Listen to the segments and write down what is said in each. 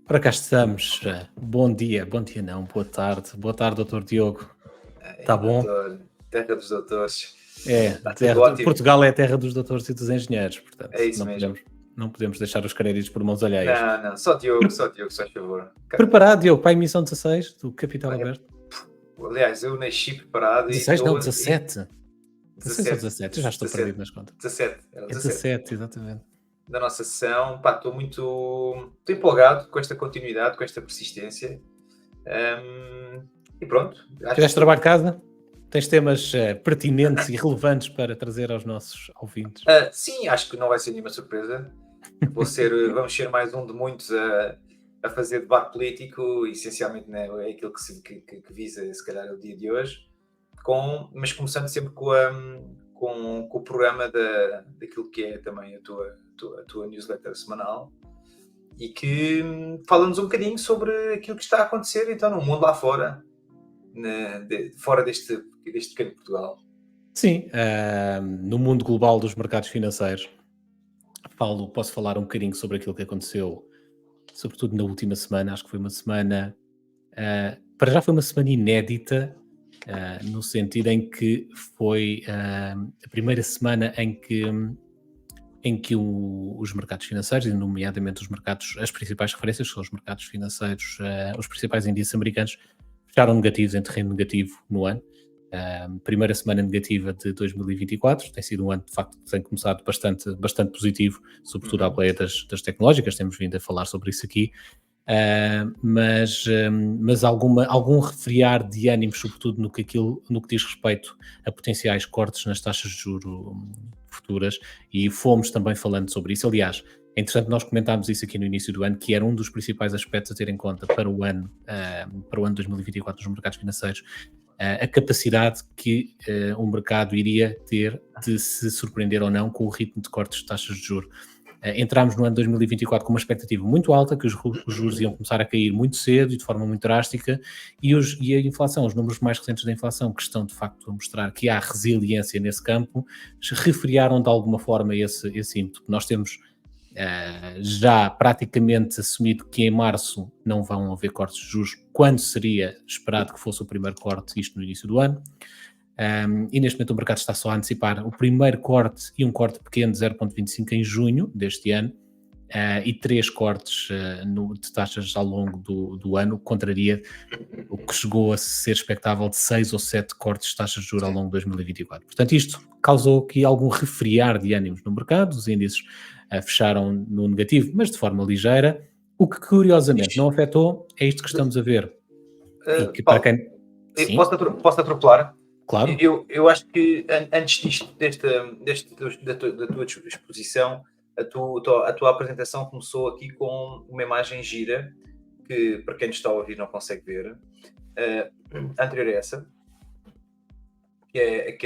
Ora, cá estamos. Bom dia não, boa tarde, doutor Diogo. Está Ai, bom? doutor, terra dos doutores. É, Está tudo ótimo. Portugal é a terra dos doutores e dos engenheiros, É portanto, isso mesmo. não podemos deixar os créditos por mãos alheias. Não, não, Pre- só Diogo, se faz favor. Preparado, Diogo, para a emissão 16 do Capital Olha, Aberto? aliás, eu nasci preparado e 16 não, estou 17. 16 ou 17, 17, eu já estou perdido 17, nas contas. 17, era É 17 17, exatamente. da nossa sessão. Pá, estou empolgado com esta continuidade, com esta persistência. Ahm, e pronto, acho que Fizeste trabalho de casa? Tens temas pertinentes e relevantes para trazer aos nossos ouvintes? sim, acho que não vai ser nenhuma surpresa. Vamos ser mais um de muitos a fazer debate político, essencialmente, né, é aquilo que visa, se calhar, o dia de hoje, mas começando sempre com o programa daquilo que é também a tua newsletter semanal e que fala-nos um bocadinho sobre aquilo que está a acontecer então no mundo lá fora, fora deste pequeno Portugal. Sim, no mundo global dos mercados financeiros, posso falar um bocadinho sobre aquilo que aconteceu, sobretudo na última semana. Acho que foi uma semana, para já foi uma semana inédita, no sentido em que foi a primeira semana em que os mercados financeiros, e nomeadamente as principais referências, que são os mercados financeiros, os principais índices americanos, fecharam negativos, em terreno negativo no ano. Primeira semana negativa de 2024, tem sido um ano de facto que tem começado bastante positivo, sobretudo à Uhum. boleia das tecnológicas, temos vindo a falar sobre isso aqui. Mas algum refriar de ânimos, sobretudo no que diz respeito a potenciais cortes nas taxas de juro futuras, e fomos também falando sobre isso. Aliás, é interessante, nós comentámos isso aqui no início do ano, que era um dos principais aspectos a ter em conta para o ano 2024 nos mercados financeiros, a capacidade que o mercado iria ter de se surpreender ou não com o ritmo de cortes de taxas de juros. Entramos no ano 2024 com uma expectativa muito alta, que os juros iam começar a cair muito cedo e de forma muito drástica, e a inflação, os números mais recentes da inflação, que estão de facto a mostrar que há resiliência nesse campo, refriaram de alguma forma esse ímpeto. Nós temos já praticamente assumido que em março não vão haver cortes de juros, quando seria esperado que fosse o primeiro corte, isto no início do ano. E neste momento o mercado está só a antecipar o primeiro corte e um corte pequeno de 0,25 em junho deste ano, e 3 cortes de taxas ao longo do ano, contraria o que chegou a ser expectável de 6 ou 7 cortes de taxas de juros ao Sim. longo de 2024. Portanto, isto causou aqui algum refriar de ânimos no mercado, os índices fecharam no negativo, mas de forma ligeira. O que curiosamente não afetou é isto que estamos a ver, e que para Paulo, quem... posso, Sim, posso atropelar? claro. Eu acho que antes da tua exposição, a tua apresentação começou aqui com uma imagem gira, que para quem nos está a ouvir não consegue ver, eh, anterior a essa, que é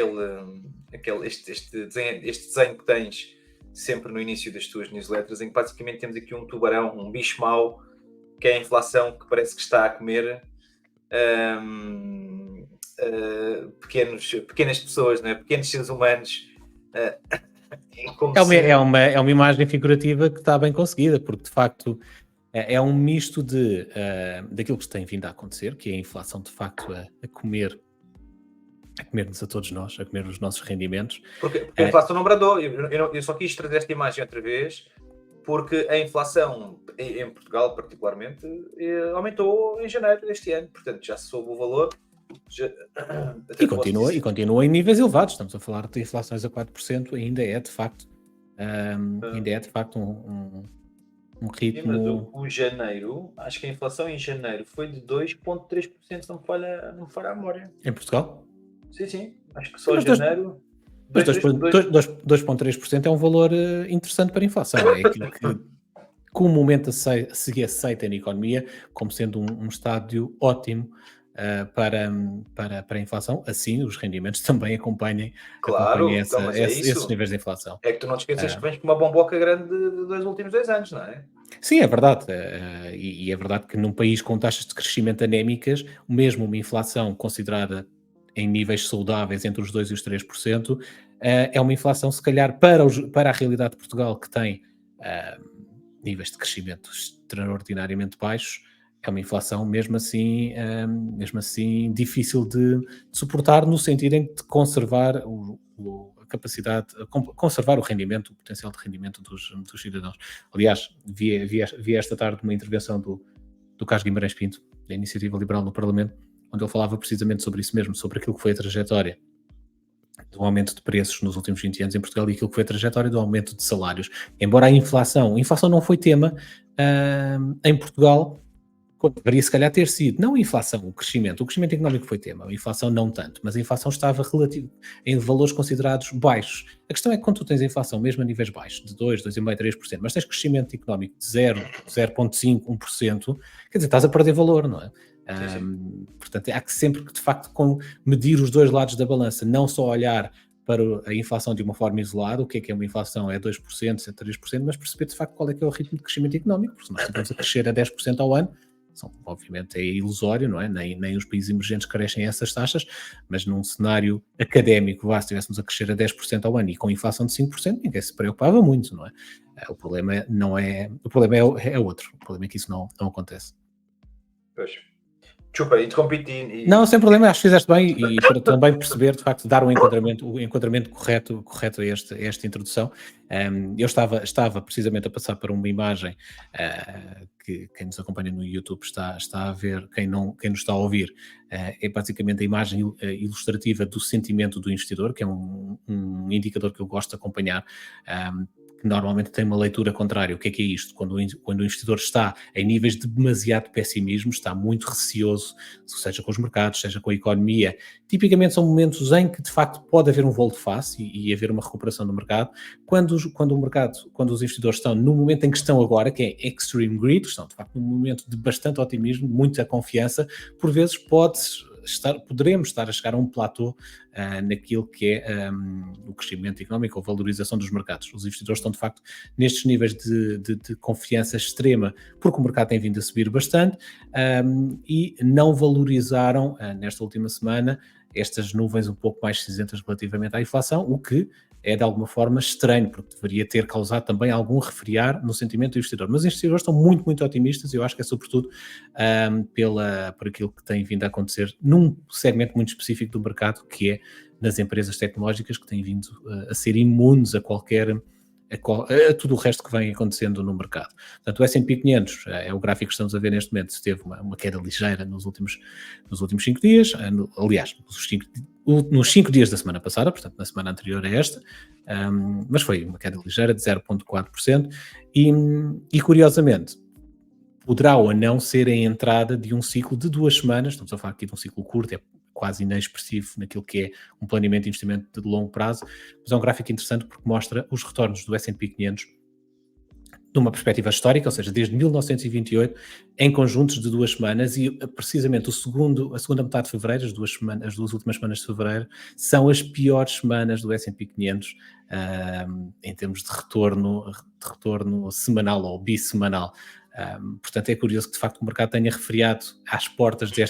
este desenho que tens sempre no início das tuas newsletters, em que basicamente temos aqui um tubarão, um bicho mau, que é a inflação que parece que está a comer hum, pequenas pessoas, né? Pequenos seres humanos, como se. É uma imagem figurativa que está bem conseguida, porque de facto é um misto daquilo que tem vindo a acontecer, que é a inflação de facto a comer-nos a todos nós, a comer os nossos rendimentos. Porque a Eh, inflação não bradou. Eu só quis trazer esta imagem outra vez, porque a inflação em Portugal, particularmente, aumentou em janeiro deste ano. Portanto, já se soube o valor. Já, E até te posso dizer. continua em níveis elevados. Estamos a falar de inflações a 4%, ainda é de facto um Sim, mas o, ritmo o janeiro, acho que a inflação em janeiro foi de 2,3%, se não me falha a memória. em Portugal. Sim, sim. Acho que Sim, só janeiro. mas 2, 2, 2. 2,3% é um valor interessante para a inflação. É aquilo que comumente se aceita na economia como sendo um estádio ótimo para a inflação. Assim, os rendimentos também acompanhem Claro, então, mas é esses isso. níveis de inflação. É que tu não te esqueças que Ah, vens com uma bomboca grande dos últimos 2 anos, não é? sim, é verdade. E é verdade que num país com taxas de crescimento anémicas, mesmo uma inflação considerada em níveis saudáveis entre os 2% e os 3%, é uma inflação, se calhar, para a realidade de Portugal, que tem ah, níveis de crescimento extraordinariamente baixos, é uma inflação mesmo assim difícil de suportar, no sentido em de conservar a capacidade, conservar o rendimento, o potencial de rendimento dos cidadãos. Aliás, vi esta tarde uma intervenção do Carlos Guimarães Pinto, da Iniciativa Liberal no Parlamento, onde ele falava precisamente sobre isso mesmo, sobre aquilo que foi a trajetória do aumento de preços nos últimos 20 anos em Portugal e aquilo que foi a trajetória do aumento de salários. Embora a inflação não foi tema em Portugal, quando deveria se calhar ter sido, não a inflação, o crescimento económico foi tema, a inflação não tanto, mas a inflação estava em valores considerados baixos. A questão é que quando tu tens a inflação mesmo a níveis baixos, de 2, 2,5%, 3%, mas tens crescimento económico de 0, 0,5%, 1%, quer dizer, estás a perder valor, não é? Portanto, há que sempre que de facto medir os dois lados da balança, não só olhar para a inflação de uma forma isolada, o que é uma inflação, é 2%, é 3%, mas perceber de facto qual é que é o ritmo de crescimento económico, porque se nós estamos a crescer a 10% ao ano, obviamente é ilusório, não é? Nem os países emergentes crescem a essas taxas, mas num cenário académico, se estivéssemos a crescer a 10% ao ano e com inflação de 5%, ninguém se preocupava muito, não é? O problema é outro, o problema é que isso não acontece. Pois. Desculpa, interrompi-te. Não, sem problema, acho que fizeste bem e para também perceber, de facto, dar o enquadramento correto a esta introdução. Eu estava precisamente a passar para uma imagem que quem nos acompanha no YouTube está a ver, quem nos está a ouvir, é basicamente a imagem ilustrativa do sentimento do investidor, que é um indicador que eu gosto de acompanhar, que normalmente tem uma leitura contrária. O que é isto? Quando o investidor está em níveis de demasiado pessimismo, está muito receoso, seja com os mercados, seja com a economia, tipicamente são momentos em que de facto pode haver um volte-face e haver uma recuperação do mercado. Quando os investidores estão no momento em que estão agora, que é extreme greed, estão de facto num momento de bastante otimismo, muita confiança, por vezes poderemos estar a chegar a um platô naquilo que é o crescimento económico ou valorização dos mercados. Os investidores estão, de facto, nestes níveis de confiança extrema, porque o mercado tem vindo a subir bastante e não valorizaram, nesta última semana, estas nuvens um pouco mais cinzentas relativamente à inflação, o que é de alguma forma estranho, porque deveria ter causado também algum refriar no sentimento do investidor. Mas os investidores estão muito, muito otimistas e eu acho que é sobretudo por aquilo que tem vindo a acontecer num segmento muito específico do mercado, que é nas empresas tecnológicas, que têm vindo a ser imunes a tudo o resto que vem acontecendo no mercado. Portanto, o S&P 500 é o gráfico que estamos a ver neste momento, teve uma queda ligeira nos últimos 5 dias, aliás, nos 5 dias da semana passada, portanto, na semana anterior a esta, mas foi uma queda ligeira de 0,4% e curiosamente, poderá ou não ser a entrada de um ciclo de 2 semanas, estamos a falar aqui de um ciclo curto, é quase inexpressivo naquilo que é um planeamento de investimento de longo prazo, mas é um gráfico interessante porque mostra os retornos do S&P 500 de uma perspectiva histórica, ou seja, desde 1928, em conjuntos de 2 semanas, e precisamente a segunda metade de fevereiro, as duas últimas semanas de fevereiro, são as piores semanas do S&P 500 em termos de retorno semanal ou bissemanal. Portanto, é curioso que de facto o mercado tenha refriado às portas de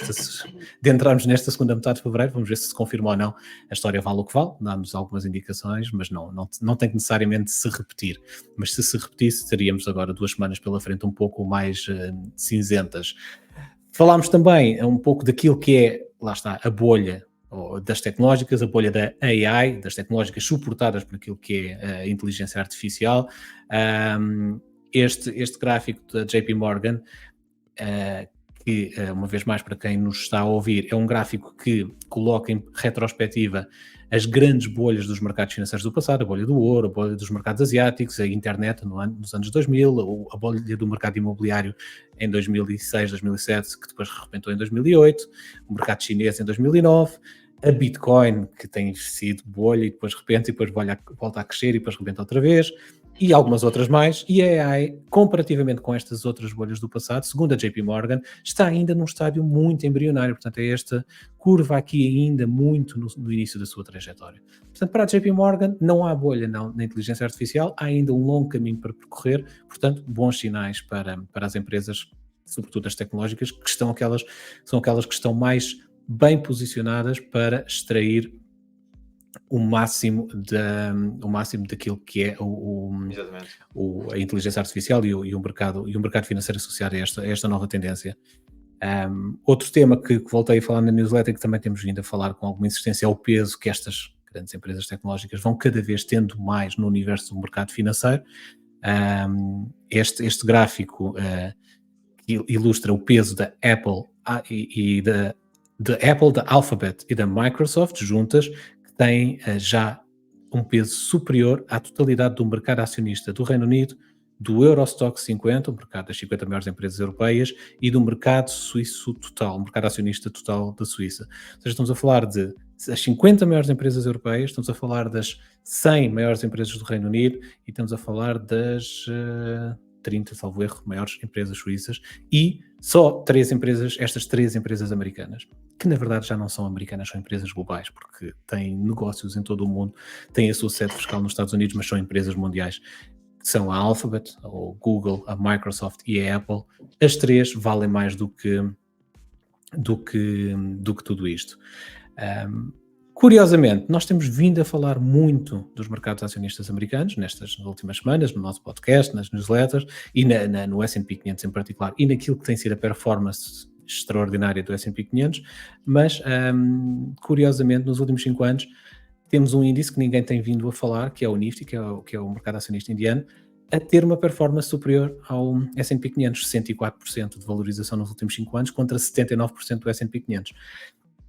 entrarmos nesta segunda metade de fevereiro. Vamos ver se confirma ou não. A história vale o que vale, dá-nos algumas indicações, mas não tem que necessariamente se repetir. Mas se repetisse, teríamos agora 2 semanas pela frente um pouco mais cinzentas. Falámos também um pouco daquilo que é, lá está, a bolha das tecnológicas, a bolha da AI, das tecnológicas suportadas por aquilo que é a inteligência artificial. Este gráfico da JP Morgan, que uma vez mais para quem nos está a ouvir, é um gráfico que coloca em retrospectiva as grandes bolhas dos mercados financeiros do passado, a bolha do ouro, a bolha dos mercados asiáticos, a internet nos anos 2000, a bolha do mercado imobiliário em 2006, 2007, que depois arrebentou em 2008, o mercado chinês em 2009, a Bitcoin, que tem sido bolha e depois rebenta e depois volta a crescer e depois rebenta outra vez, e algumas outras mais, e a AI, comparativamente com estas outras bolhas do passado, segundo a JP Morgan, está ainda num estádio muito embrionário, portanto é esta curva aqui ainda muito no início da sua trajetória. Portanto, para a JP Morgan não há bolha na inteligência artificial, há ainda um longo caminho para percorrer, portanto, bons sinais para as empresas, sobretudo as tecnológicas, que são aquelas que estão mais bem posicionadas para extrair o máximo daquilo que é Exatamente. a inteligência artificial e o mercado financeiro associado a esta nova tendência. Outro tema que voltei a falar na newsletter, que também temos vindo a falar com alguma insistência, é o peso que estas grandes empresas tecnológicas vão cada vez tendo mais no universo do mercado financeiro. Este gráfico ilustra o peso da Apple e da Apple, da Alphabet e da Microsoft juntas, que têm já um peso superior à totalidade do mercado acionista do Reino Unido, do Eurostoxx 50, o mercado das 50 maiores empresas europeias, e do mercado suíço total, o mercado acionista total da Suíça. Ou seja, estamos a falar das 50 maiores empresas europeias, estamos a falar das 100 maiores empresas do Reino Unido e estamos a falar das 30, salvo erro, maiores empresas suíças e só estas três empresas americanas, que na verdade já não são americanas, são empresas globais, porque têm negócios em todo o mundo, têm a sua sede fiscal nos Estados Unidos, mas são empresas mundiais. São a Alphabet, o Google, a Microsoft e a Apple. As três valem mais do que tudo isto. Curiosamente, nós temos vindo a falar muito dos mercados acionistas americanos nestas últimas semanas, no nosso podcast, nas newsletters e no S&P 500 em particular, e naquilo que tem sido a performance extraordinária do S&P 500, mas curiosamente nos últimos 5 anos temos um índice que ninguém tem vindo a falar, que é o Nifty, que é o mercado acionista indiano, a ter uma performance superior ao S&P 500, 64% de valorização nos últimos 5 anos contra 79% do S&P 500.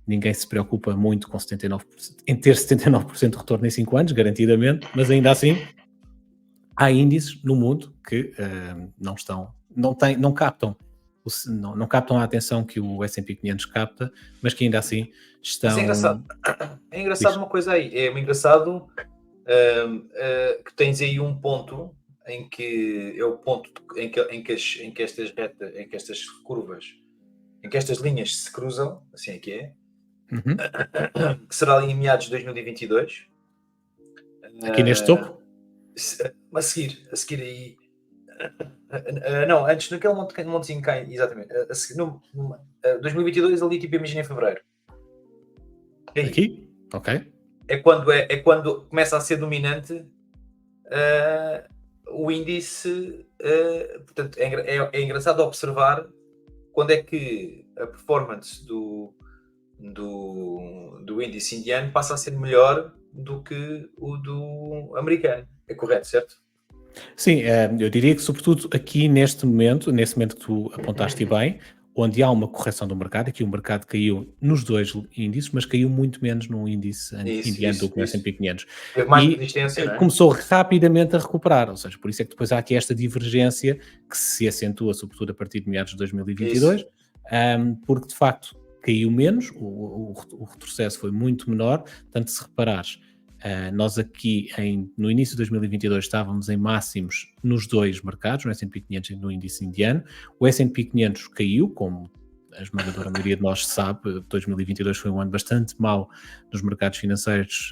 Ninguém se preocupa muito com 79%, em ter 79% de retorno em 5 anos, garantidamente, mas ainda assim há índices no mundo que não captam a atenção que o S&P 500 capta, mas que ainda assim estão... Isso é engraçado. É engraçado uma coisa aí. É engraçado que tens aí um ponto em que é o ponto em que estas curvas, em que estas linhas se cruzam, assim é que é, que será ali em meados de 2022. Aqui neste topo? A seguir aí. Não, antes naquele montezinho cá, exatamente. 2022 ali, tipo, imagina em fevereiro. Aí, aqui? Ok. É quando começa a ser dominante o índice. Portanto, é engraçado observar quando é que a performance do índice indiano passa a ser melhor do que o do americano. É correto, certo? Sim, eu diria que sobretudo aqui nesse momento que tu apontaste bem, onde há uma correção do mercado, aqui o mercado caiu nos dois índices, mas caiu muito menos no índice indiano do que no S&P 500. Teve mais resistência, não é? Começou rapidamente a recuperar, ou seja, por isso é que depois há aqui esta divergência que se acentua sobretudo a partir de meados de 2022, porque de facto caiu menos, o retrocesso foi muito menor, tanto se reparares, nós aqui no início de 2022 estávamos em máximos nos dois mercados, no S&P 500 e no índice indiano. O S&P 500 caiu, como a esmagadora maioria de nós sabe. 2022 foi um ano bastante mau nos mercados financeiros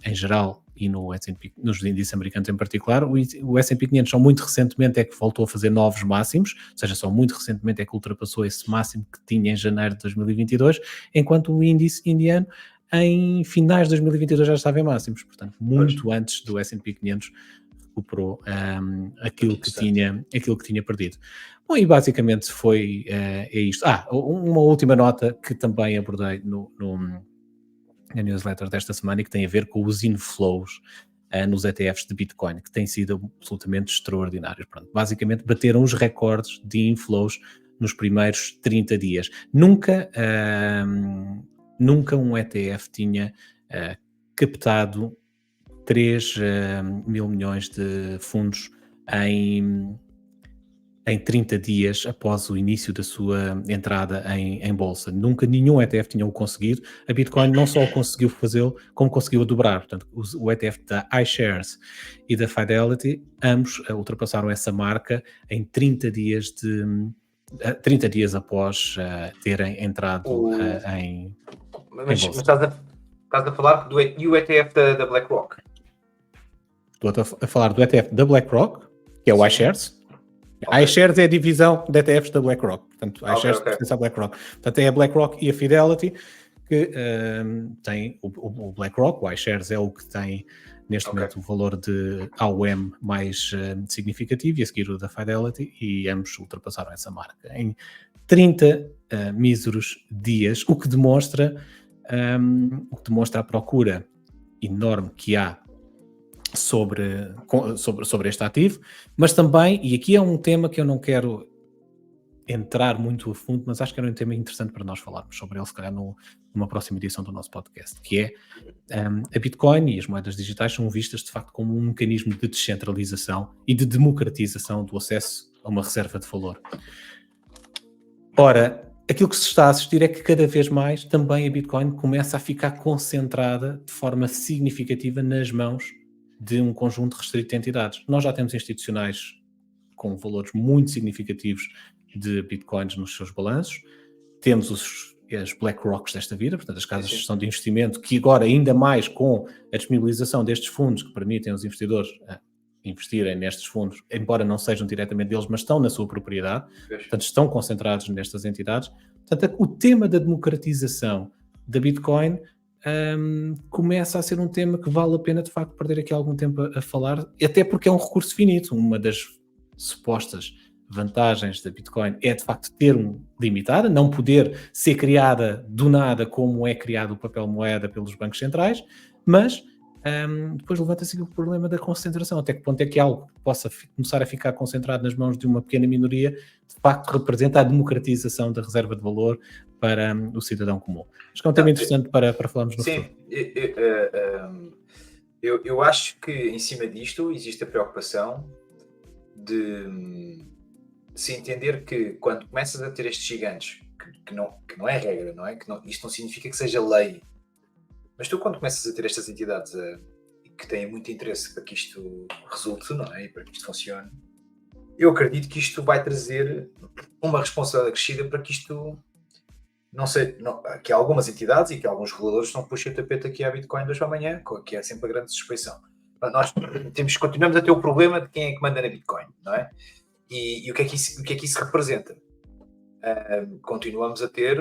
em geral e nos índices americanos em particular. O S&P 500 só muito recentemente é que voltou a fazer novos máximos, ou seja, só muito recentemente é que ultrapassou esse máximo que tinha em janeiro de 2022, enquanto o índice indiano em finais de 2022 já estava em máximos, portanto, muito antes do S&P 500 recuperou aquilo que tinha perdido. Bom, e basicamente foi isto. Uma última nota que também abordei na newsletter desta semana e que tem a ver com os inflows nos ETFs de Bitcoin, que têm sido absolutamente extraordinários. Pronto, basicamente bateram os recordes de inflows nos primeiros 30 dias. Nunca um ETF tinha captado 3 mil milhões de fundos em 30 dias após o início da sua entrada em bolsa. Nunca nenhum ETF tinha o conseguido. A Bitcoin não só conseguiu fazê-lo, como conseguiu dobrar. Portanto, o ETF da iShares e da Fidelity, ambos ultrapassaram essa marca em 30 dias após terem entrado em Mas bolsa. estás a falar do ETF da BlackRock? Estou a falar do ETF da BlackRock, que é o iShares. A iShares é a divisão de ETFs da BlackRock. Portanto, a iShares pertence à BlackRock. Portanto, é a BlackRock e a Fidelity que tem o BlackRock, o iShares é o que tem neste momento o valor de AUM mais significativo, e a seguir o da Fidelity, e ambos ultrapassaram essa marca em 30 míseros dias, o que demonstra a procura enorme que há sobre este ativo, mas também, e aqui é um tema que eu não quero entrar muito a fundo, mas acho que era um tema interessante para nós falarmos sobre ele, se calhar numa próxima edição do nosso podcast, que é a Bitcoin e as moedas digitais são vistas de facto como um mecanismo de descentralização e de democratização do acesso a uma reserva de valor. Ora, aquilo que se está a assistir é que cada vez mais também a Bitcoin começa a ficar concentrada de forma significativa nas mãos de um conjunto restrito de entidades. Nós já temos institucionais com valores muito significativos de Bitcoins nos seus balanços, temos as BlackRocks desta vida, portanto as casas de gestão de investimento, que agora ainda mais com a disponibilização destes fundos que permitem aos investidores investirem nestes fundos, embora não sejam diretamente deles, mas estão na sua propriedade, portanto estão concentrados nestas entidades. Portanto, o tema da democratização da Bitcoin começa a ser um tema que vale a pena de facto perder aqui algum tempo a falar, até porque é um recurso finito. Uma das supostas vantagens da Bitcoin é de facto ter limitada, não poder ser criada do nada como é criado o papel moeda pelos bancos centrais, mas depois levanta-se o problema da concentração, até que ponto é que algo possa começar a ficar concentrado nas mãos de uma pequena minoria, de facto representa a democratização da reserva de valor para o cidadão comum. Acho que é um tema interessante para falarmos no futuro. Eu acho que em cima disto existe a preocupação de se entender que quando começas a ter estes gigantes, que não é regra, não é? Isto não significa que seja lei, mas tu quando começas a ter estas entidades que têm muito interesse para que isto resulte, não é? E para que isto funcione, eu acredito que isto vai trazer uma responsabilidade acrescida para que isto que há algumas entidades e que alguns reguladores não puxem o tapete aqui à Bitcoin de hoje para amanhã, que é sempre a grande suspeição. Nós continuamos a ter o problema de quem é que manda na Bitcoin, não é? E o que é que isso representa? Continuamos a ter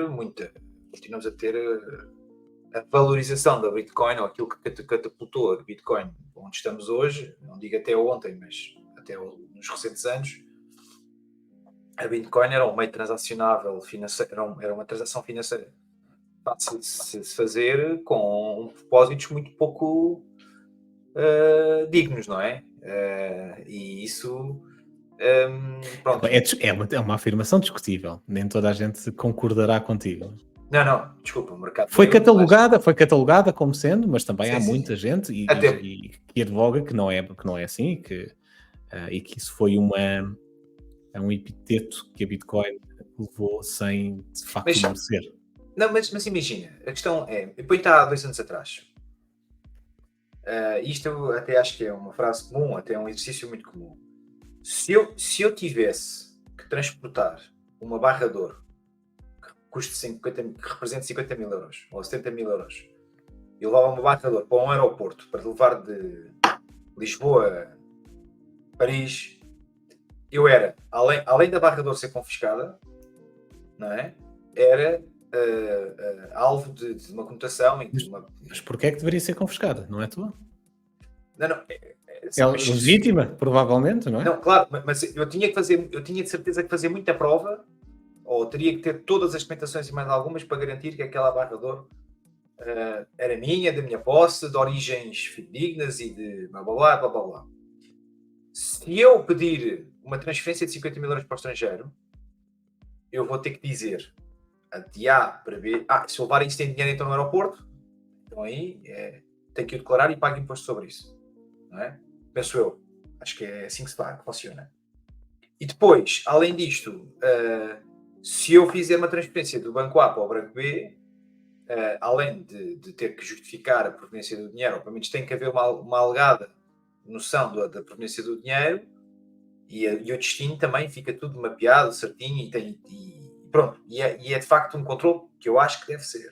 a valorização da Bitcoin, ou aquilo que catapultou a Bitcoin onde estamos hoje, não digo até ontem, mas até nos recentes anos. A Bitcoin era um meio transacionável financeiro, era uma transação financeira fácil de se fazer, com propósitos muito pouco dignos, não é? E isso pronto. É uma afirmação discutível, nem toda a gente concordará contigo. Não, desculpa, o mercado... Foi catalogada como sendo, mas também há muita gente que advoga que não é assim, e que isso foi um epiteto que a Bitcoin levou sem, de facto, merecer. Não, mas imagina, a questão é, depois está há 2 anos atrás. Isto eu até acho que é uma frase comum, até é um exercício muito comum. Se eu tivesse que transportar uma barra de ouro que representa 50 mil euros ou 70 mil euros, e levava uma barra de ouro para um aeroporto para levar de Lisboa a Paris, eu era, além da barra de ouro ser confiscada, não é? Era alvo de uma conotação. Mas porquê é que deveria ser confiscada? Não é tua? Não. É legítima, provavelmente, não é? Não, claro, mas eu tinha de certeza que fazer muita prova, ou teria que ter todas as documentações e mais algumas para garantir que aquela barra de ouro era minha, da minha posse, de origens fidedignas e de blá blá blá blá blá. Se eu pedir uma transferência de 50 mil euros para o estrangeiro, eu vou ter que dizer de A para B, se eu levar isto em dinheiro então no aeroporto, então aí tenho que o declarar e pago imposto sobre isso, não é? Penso eu. Acho que é assim que funciona. E depois, além disto, se eu fizer uma transferência do banco A para o banco B, além de ter que justificar a proveniência do dinheiro, obviamente tem que haver uma alegada noção da proveniência do dinheiro, e o destino também fica tudo mapeado, certinho, e pronto. E é de facto um controle que eu acho que deve ser.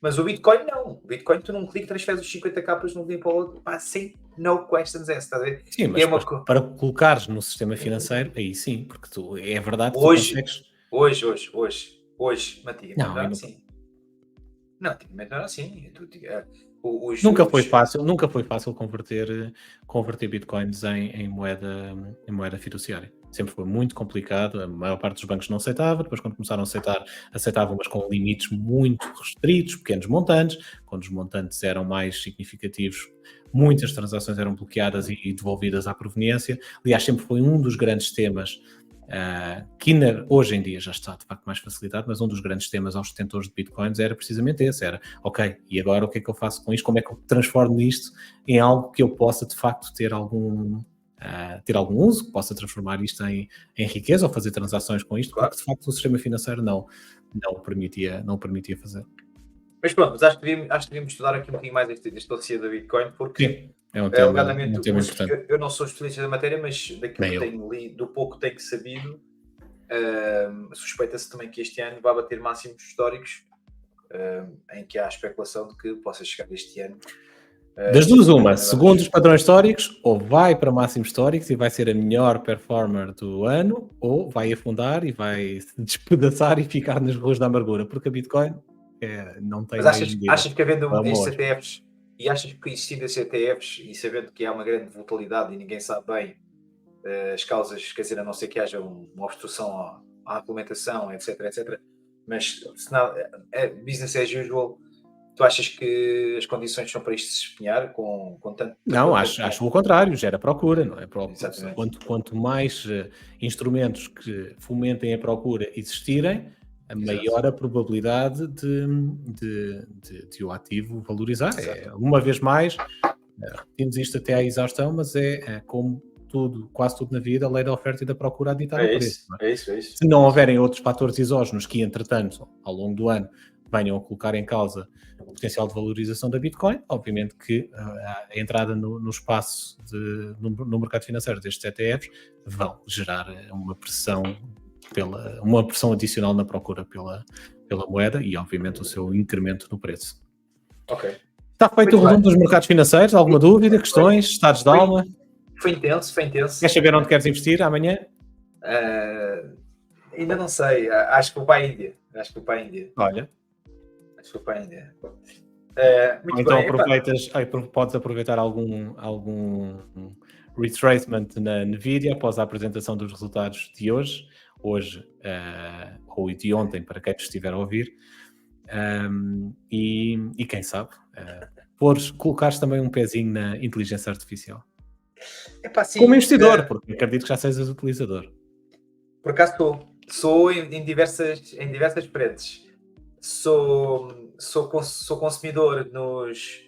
Mas o Bitcoin não. O Bitcoin tu num clique transferes os 50 capas de um dia para o outro, sem no questions asked, estás a ver? Sim, mas para colocares no sistema financeiro, aí sim, porque é verdade que hoje, Matia, não, sim. Não, antigamente não era assim. Os Nunca foi juros, fácil, converter bitcoins em moeda fiduciária. Sempre foi muito complicado, a maior parte dos bancos não aceitava, depois quando começaram a aceitar, aceitavam, mas com limites muito restritos, pequenos montantes, quando os montantes eram mais significativos, muitas transações eram bloqueadas e devolvidas à proveniência. Aliás, sempre foi um dos grandes temas que hoje em dia já está de facto mais facilitado, mas um dos grandes temas aos detentores de bitcoins era precisamente esse, era, ok, e agora o que é que eu faço com isto? Como é que eu transformo isto em algo que eu possa de facto ter algum uso, que possa transformar isto em riqueza ou fazer transações com isto, claro. porque de facto o sistema financeiro não o permitia fazer. Mas pronto, mas acho que devíamos estudar aqui um bocadinho mais este dossiê da Bitcoin, porque, Sim, é um alegadamente, tema importante. eu não sou especialista da matéria, mas daquilo Nem que eu. tenho lido, do pouco que tenho sabido, suspeita-se também que este ano vai bater máximos históricos, em que há a especulação de que possa chegar este ano. Das duas, Também uma, segundo os vamos. padrões históricos, ou vai para máximos históricos e vai ser a melhor performer do ano, ou vai afundar e vai se despedaçar e ficar nas ruas da amargura, porque a Bitcoin não tem Mas meias achas, medidas. achas que havendo É uma estes hoje. ETFs, e achas que existindo estes ETFs, e sabendo que há uma grande volatilidade e ninguém sabe bem as causas, quer dizer, a não ser que haja uma obstrução à regulamentação, etc, etc, mas se não, business as usual, tu achas que as condições são para isto se espinhar com Não, tanto acho dinheiro? o contrário, gera procura, não é? Exatamente. Quanto mais instrumentos que fomentem a procura existirem, a Exato. maior a probabilidade de o ativo valorizar. Exato. Uma vez mais, repetimos isto até à exaustão, mas é como tudo, quase tudo na vida, a lei da oferta e da procura a ditar o É preço. isso, Não é? é isso, é isso. Se não É isso. houverem outros fatores exógenos que, entretanto, ao longo do ano, venham a colocar em causa o potencial de valorização da Bitcoin, obviamente que a entrada no espaço no mercado financeiro destes ETFs vão gerar uma pressão adicional na procura pela moeda e, obviamente, o seu incremento no preço. Ok. Está feito o Muito resumo bem. dos mercados financeiros? Alguma dúvida, questões, estados de Foi, alma? foi intenso, foi intenso. Queres saber onde queres investir amanhã? Ah, ainda não sei. Acho que vou para a Índia. Acho que vou para a Índia. Olha, Acho que vou para a Índia. ou Muito então bem. Epá, podes aproveitar algum retracement na Nvidia após a apresentação dos resultados de hoje ou de ontem, para quem estiver a ouvir. E quem sabe, colocares também um pezinho na inteligência artificial. epá, Como sim. investidor, porque acredito que já sejas utilizador. Por acaso estou. Sou em diversas frentes. Sou consumidor dos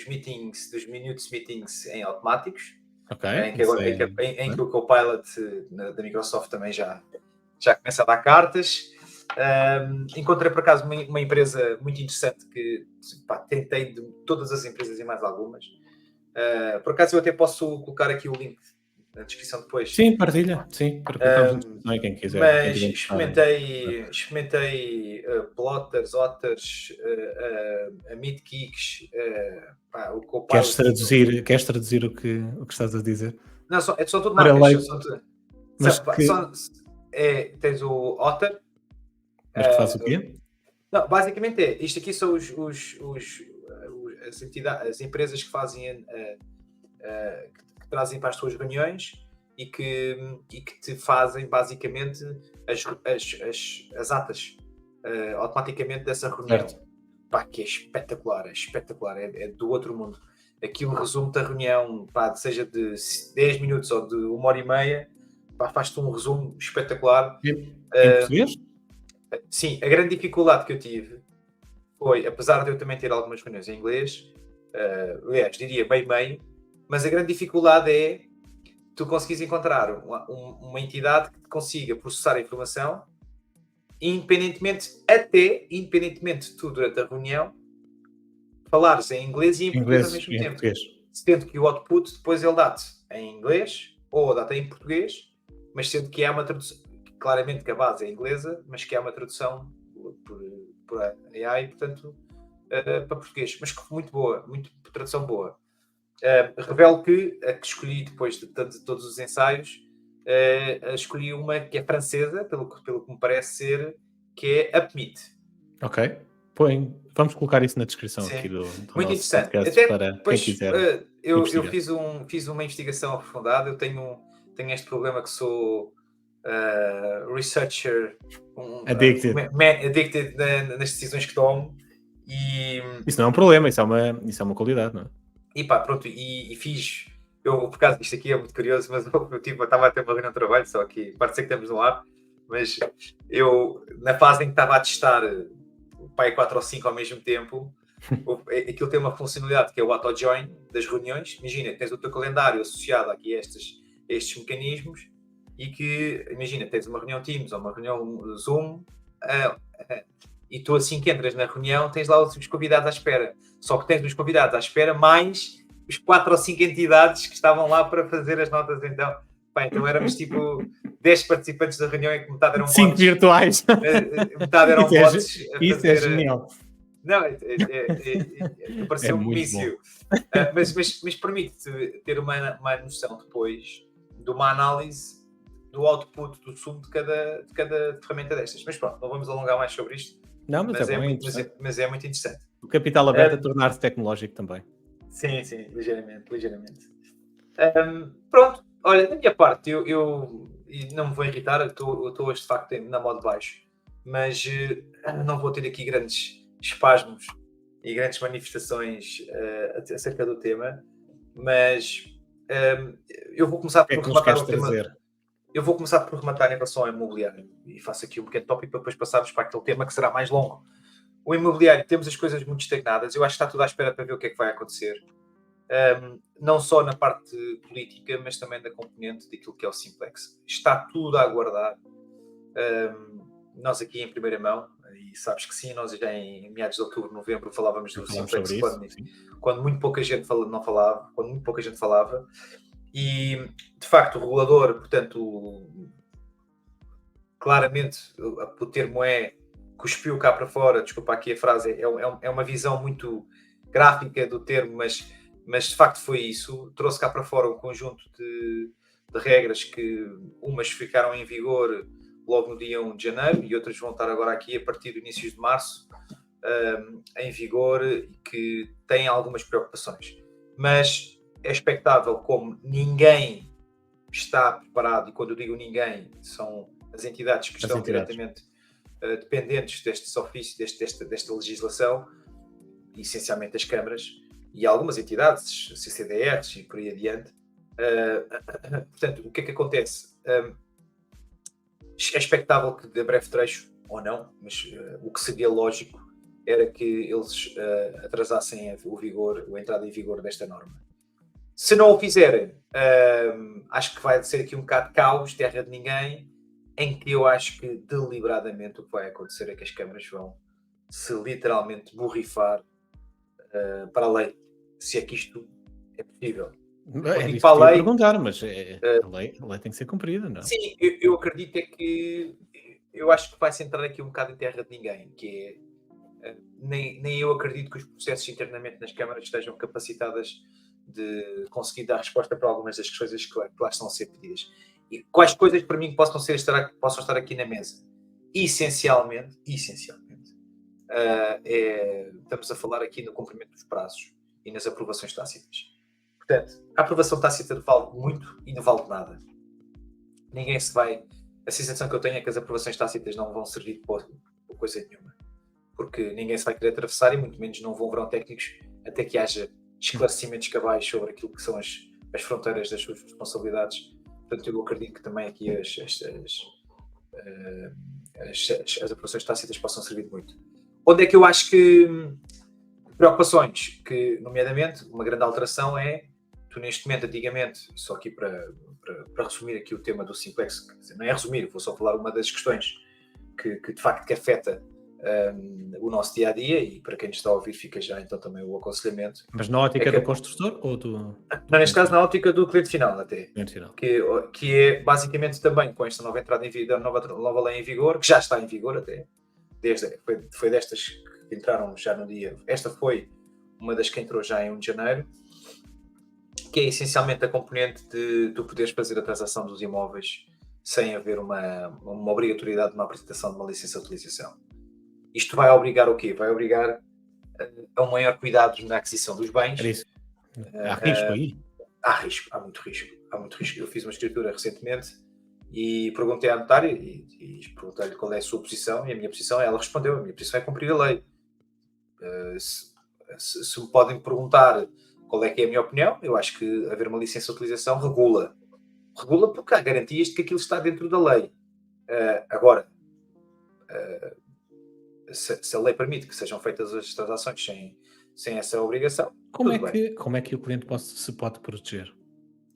meetings, dos minutes meetings em automáticos, Ok? em que, Isso agora, em que o Copilot da Microsoft também já começa a dar cartas. Encontrei por acaso uma empresa muito interessante que tentei de todas as empresas e mais algumas. Por acaso eu até posso colocar aqui o link na descrição depois. Sim, partilha. Sim, para colocarmos na descrição e quem quiser, quem Mas tiver interessado experimentei plotters, otters, a Meetkicks, o Queres Copilot. traduzir o que estás a dizer? Não, são tudo Para marcas. leite, mas que, Tens o Otter. mas que faz o quê? Não, basicamente isto aqui são as empresas que fazem, que trazem para as tuas reuniões e que te fazem basicamente as atas automaticamente dessa reunião. Certo. Que é espetacular, é do outro mundo. Aquilo resume-te a reunião, seja de 10 minutos ou de 1 hora e meia, faz-te um resumo espetacular. Em português? Sim, a grande dificuldade que eu tive foi, apesar de eu também ter algumas reuniões em inglês, aliás, diria meio-meio, mas a grande dificuldade é tu conseguires encontrar uma entidade que consiga processar a informação independentemente de tu, durante a reunião, falares em inglês e em Em português ao inglês mesmo e em tempo. português. Sendo que o output depois ele dá-te em inglês ou dá-te em português, mas sendo que há uma tradução, claramente que a base é inglesa, mas que há uma tradução por AI, portanto, para português. Mas muito boa, muito tradução boa. Revelo que a que escolhi depois de todos os ensaios, escolhi uma que é francesa, pelo que me parece ser, que é Upmeet. Ok. Vamos colocar isso na descrição aqui Sim, do muito nosso interessante. podcast Até para quem depois quiser eu investigar. fiz uma investigação aprofundada. Eu tenho este problema que sou researcher, Addicted. addicted nas decisões que tomo. E, Isso não é um problema, isso é uma qualidade, não é? e pá, pronto, e fiz. Eu, por causa isto aqui é muito curioso, mas eu estava a ter uma reunião de trabalho, só que pode ser que estamos no ar, mas eu, na fase em que estava a testar o Pai 4 ou 5 ao mesmo tempo, aquilo tem uma funcionalidade que é o auto-join das reuniões. Imagina, tens o teu calendário associado aqui a estes mecanismos e que, imagina, tens uma reunião Teams ou uma reunião Zoom e tu assim que entras na reunião tens lá os convidados à espera. Só que tens os convidados à espera mais os 4 ou 5 entidades que estavam lá para fazer as notas. Então éramos tipo 10 participantes da reunião em que metade eram 5 bots. virtuais. Metade eram bots a Isso fazer... é genial. Não, pareceu um muito míssil. Mas permite-te ter uma noção depois de uma análise do output do sumo de cada ferramenta destas. Mas pronto, não vamos alongar mais sobre isto. Não, mas é bom, Mas é muito interessante. O capital aberto a tornar-se tecnológico também. Sim, ligeiramente. Pronto, olha, da minha parte, eu não me vou irritar, eu estou hoje de facto na modo baixo, mas não vou ter aqui grandes espasmos e grandes manifestações acerca do tema, mas eu vou começar por rematar o tema. Eu vou começar por rematar em relação ao imobiliário e faço aqui um pequeno tópico para depois passarmos para aquele tema que será mais longo. O imobiliário, temos as coisas muito estagnadas, eu acho que está tudo à espera para ver o que é que vai acontecer. Não só na parte política, mas também da componente daquilo que é o Simplex. Está tudo a aguardar. Nós aqui em primeira mão, e sabes que sim, nós já em meados de outubro, novembro, falávamos do Simplex quando muito pouca gente falava, e de facto o regulador, portanto, claramente o termo cuspiu cá para fora, desculpa aqui a frase, é uma visão muito gráfica do termo, mas de facto foi isso, trouxe cá para fora um conjunto de regras que umas ficaram em vigor logo no dia 1 de janeiro e outras vão estar agora aqui a partir do início de março em vigor e que têm algumas preocupações. Mas é expectável, como ninguém está preparado, e quando eu digo ninguém, são as entidades que estão diretamente dependentes destes ofícios, desta legislação, essencialmente as câmaras e algumas entidades, CCDRs e por aí adiante. Portanto, o que é que acontece? É expectável que de breve trecho, ou não, mas o que seria lógico era que eles atrasassem a entrada em vigor desta norma. Se não o fizerem, acho que vai ser aqui um bocado de caos, terra de ninguém, em que eu acho que deliberadamente o que vai acontecer é que as câmaras vão se literalmente borrifar para a lei, se é que isto é possível. É isso que eu ia perguntar, mas a lei tem que ser cumprida, não? Sim, eu acredito que eu acho que vai-se entrar aqui um bocado em terra de ninguém, que é nem eu acredito que os processos internamente nas câmaras estejam capacitadas de conseguir dar resposta para algumas das coisas que lá estão a ser pedidas. E quais coisas para mim possam estar aqui na mesa? Essencialmente, estamos a falar aqui no cumprimento dos prazos e nas aprovações tácitas. Portanto, a aprovação tácita vale muito e não vale nada. Ninguém se vai... A sensação que eu tenho é que as aprovações tácitas não vão servir por coisa nenhuma. Porque ninguém se vai querer atravessar e muito menos não verão técnicos até que haja esclarecimentos cabais sobre aquilo que são as fronteiras das suas responsabilidades. Portanto, eu acredito que também aqui as aprovações tácitas possam servir muito. Onde é que eu acho que preocupações, que nomeadamente uma grande alteração é, tu neste momento, antigamente, só aqui para resumir aqui o tema do Simplex, não é resumir, vou só falar uma das questões que de facto que afeta o nosso dia-a-dia, e para quem está a ouvir fica já então também o aconselhamento. Mas na ótica do construtor ou do... Não, neste caso na ótica do cliente final até. Cliente final. Que é basicamente também com esta nova entrada em vigor, nova lei em vigor, que já está em vigor até, foi destas que entraram já no dia, esta foi uma das que entrou já em 1 de janeiro, que é essencialmente a componente de tu poderes fazer a transação dos imóveis sem haver uma obrigatoriedade de uma apresentação de uma licença de utilização. Isto vai obrigar o quê? Vai obrigar a um maior cuidado na aquisição dos bens. Era isso. Há risco aí? Há risco, há muito risco. Há muito risco. Eu fiz uma escritura recentemente e perguntei à notária e perguntei-lhe qual é a sua posição, e a minha posição, ela respondeu, a minha posição é cumprir a lei. Se me podem perguntar qual é que é a minha opinião, eu acho que haver uma licença de utilização regula. Regula porque há garantias de que aquilo está dentro da lei. Agora, se a lei permite que sejam feitas as transações sem essa obrigação, Como tudo bem. como é que o cliente se pode proteger?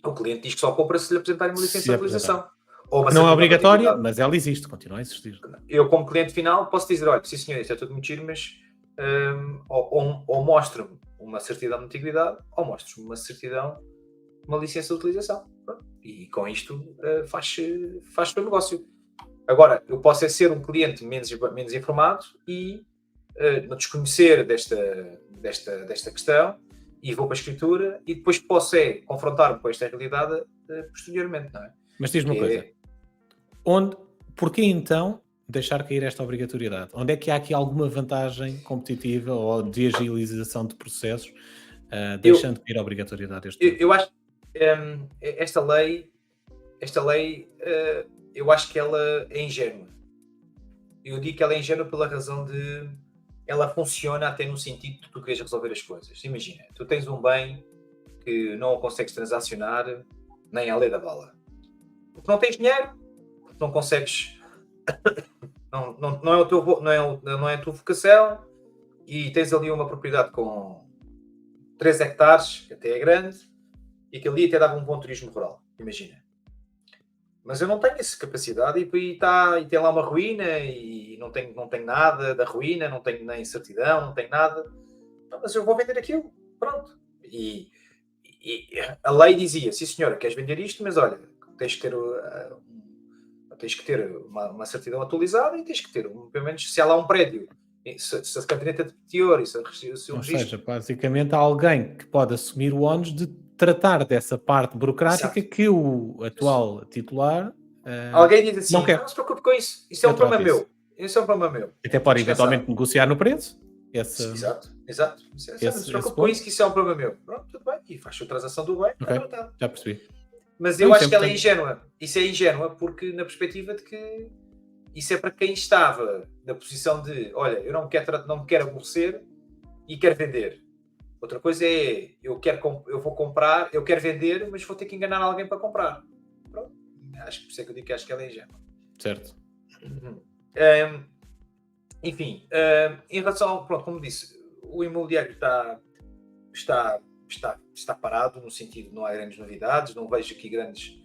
O cliente diz que só compra se lhe apresentarem uma licença Se de apresentar. utilização. Ou uma Não é certidão de obrigatória, antiguidade. mas ela existe, continua a existir. Eu, como cliente final, posso dizer: olha, sim senhor, isto é tudo muito giro, mas ou mostre-me uma certidão de antiguidade, ou mostre-me uma certidão, uma licença de utilização. Pronto. E com isto faz o negócio. Agora, eu posso ser um cliente menos informado e não desconhecer desta questão, e vou para a escritura, e depois posso confrontar-me com esta realidade posteriormente, não é? Mas diz-me uma coisa. Porquê então deixar cair esta obrigatoriedade? Onde é que há aqui alguma vantagem competitiva ou de agilização de processos, deixando cair a obrigatoriedade deste tipo? Eu acho que esta lei, eu acho que ela é ingênua. Eu digo que ela é ingênua pela razão de ela funciona até no sentido de tu queres resolver as coisas. Imagina, tu tens um bem que não o consegues transacionar nem à lei da bala. Porque não tens dinheiro, porque não consegues, não é a tua vocação, e tens ali uma propriedade com 3 hectares, que até é grande, e que ali até dava um bom turismo rural, imagina. Mas eu não tenho essa capacidade, e tem lá uma ruína e não tenho nada da ruína, não tenho nem certidão, não tenho nada. Mas eu vou vender aquilo, pronto. E a lei dizia: sim senhora, queres vender isto, mas olha, tens que ter uma certidão atualizada, e tens que ter, pelo menos, se há lá um prédio, se a caderneta de petior, se o registro. Ou seja, basicamente há alguém que pode assumir o ónus de tratar dessa parte burocrática. Exato. Que o atual titular alguém diz assim: não quer. não se preocupe com isso, isso é um problema meu. Isso é um problema meu. Até pode Descansar. eventualmente negociar no preço. Exato. Não se preocupe com isso, que isso é um problema meu. Pronto, tudo bem. E faz a transação do bem. Ok, já percebi. Mas eu acho que ela é ingênua. Isso é ingênua porque, na perspectiva de que isso é para quem estava na posição de: olha, eu não me quero aborrecer e quero vender. Outra coisa é: eu vou comprar, eu quero vender, mas vou ter que enganar alguém para comprar. Pronto. Acho que por isso é que eu digo que acho que ela é ingênua. Certo. Enfim, em relação, pronto, como disse, o imobiliário está parado, no sentido de não há grandes novidades, não vejo aqui grandes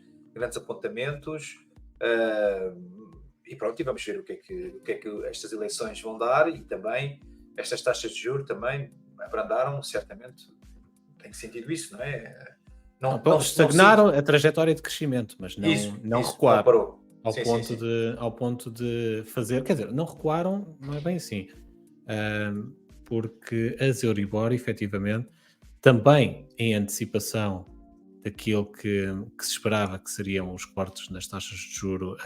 apontamentos, e pronto, e vamos ver o que é que estas eleições vão dar, e também estas taxas de juros também abrandaram, certamente. Tenho sentido isso, não é? Não estagnaram a trajetória de crescimento, mas não recuaram. Não parou. Ao ponto de fazer, quer dizer, não recuaram, não é bem assim, porque as Euribor, efetivamente, também em antecipação daquilo que se esperava que seriam os cortes nas taxas de juro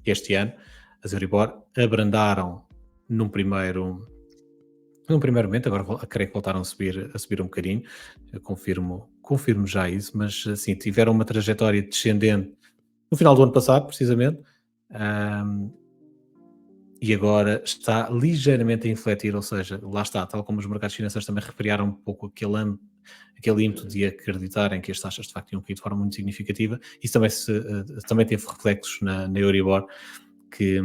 este ano, as Euribor abrandaram num primeiro momento. Agora creio que voltaram a subir um bocadinho, eu confirmo já isso, mas assim, tiveram uma trajetória descendente no final do ano passado, precisamente, e agora está ligeiramente a infletir, ou seja, lá está, tal como os mercados financeiros também refriaram um pouco aquele ímpeto de acreditarem que as taxas de facto iam cair de forma muito significativa. Isso também teve reflexos na Euribor, que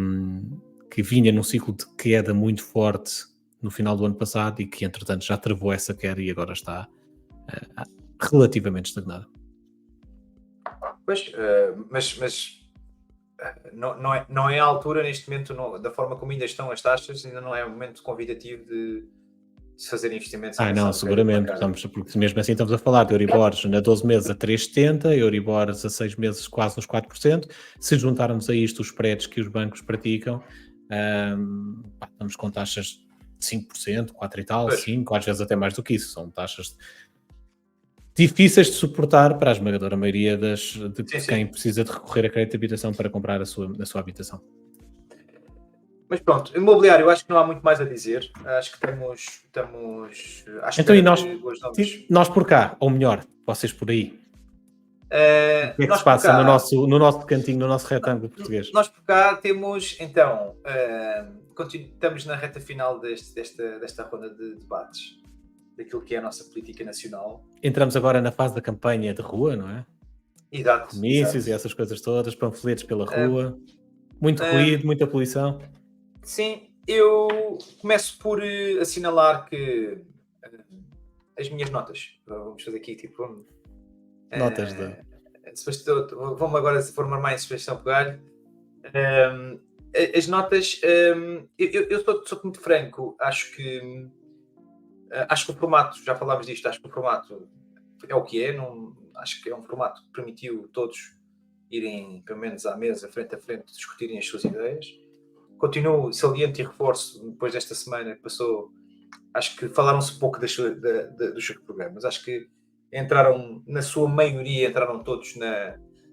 vinha num ciclo de queda muito forte no final do ano passado e que, entretanto, já travou essa queda e agora está relativamente estagnada. Pois, mas não é a altura, neste momento, da forma como ainda estão as taxas, ainda não é o momento convidativo de se fazer investimentos. Não, seguramente, porque mesmo assim estamos a falar de Euribors a 12 meses a 3,70, Euribors a 6 meses quase nos 4%. Se juntarmos a isto os spreads que os bancos praticam, estamos com taxas de 5%, 4 e tal, 5%, às vezes até mais do que isso. São taxas difíceis de suportar para a esmagadora maioria quem precisa de recorrer a crédito de habitação para comprar a sua habitação. Mas pronto, imobiliário, acho que não há muito mais a dizer. Acho que estamos à Então, e espera de boas novas. nós por cá, ou melhor, vocês por aí, o que é que Nós se por passa cá, no nosso cantinho, no nosso retângulo português? nós por cá temos, então, estamos na reta final desta ronda de debates, daquilo que é a nossa política nacional. Entramos agora na fase da campanha de rua, não é? Exato, Comícios e exato. essas coisas todas, panfletos pela Ah, rua, muito ah, ruído, muita poluição. sim, eu começo por assinalar que as minhas notas, vamos fazer aqui tipo. Notas de. Vamos agora formar mais expressão pegar. As notas, eu sou muito franco, acho que o formato, já falámos disto, acho que o formato é o que é, não, acho que é um formato que permitiu todos irem, pelo menos à mesa, frente a frente, discutirem as suas ideias. Continuo saliente e reforço, depois desta semana que passou, acho que falaram-se pouco dos seus programas, acho que entraram, na sua maioria, entraram todos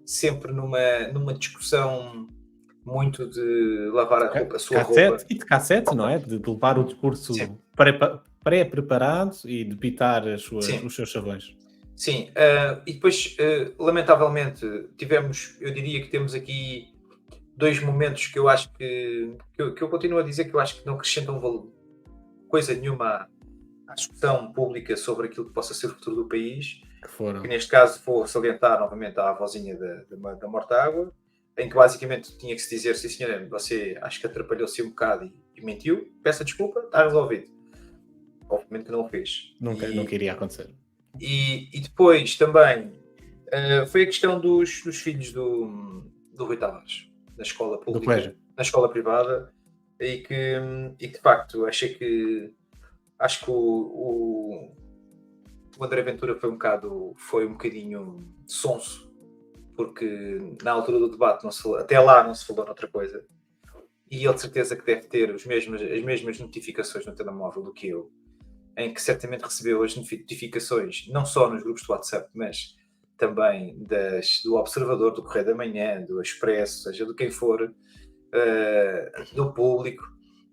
sempre numa discussão muito de lavar a sua roupa. Cassete e de cassete, não é? De levar o Sim, discurso pré-preparado e de pitar sim, os seus chavões. sim. E depois, lamentavelmente, eu diria que temos aqui dois momentos que eu acho que eu continuo a dizer que eu acho que não acrescentam coisa nenhuma à discussão pública sobre aquilo que possa ser o futuro do país. Que foram. Que neste caso vou salientar novamente a avózinha da Mortágua, em que basicamente tinha que se dizer: sim senhora, você acho que atrapalhou-se um bocado e mentiu, peça desculpa, está resolvido. Obviamente que não o fez. Nunca iria acontecer. E depois também foi a questão dos filhos do Rui Tavares, na escola Do pública, colégio. na escola privada, e que de facto acho que o André Ventura foi um bocadinho sonso, porque na altura do debate até lá não se falou noutra coisa, e ele de certeza que deve ter as mesmas notificações no telemóvel do que eu, em que certamente recebeu as notificações não só nos grupos do WhatsApp, mas também do Observador, do Correio da Manhã, do Expresso, seja do quem for, do Público,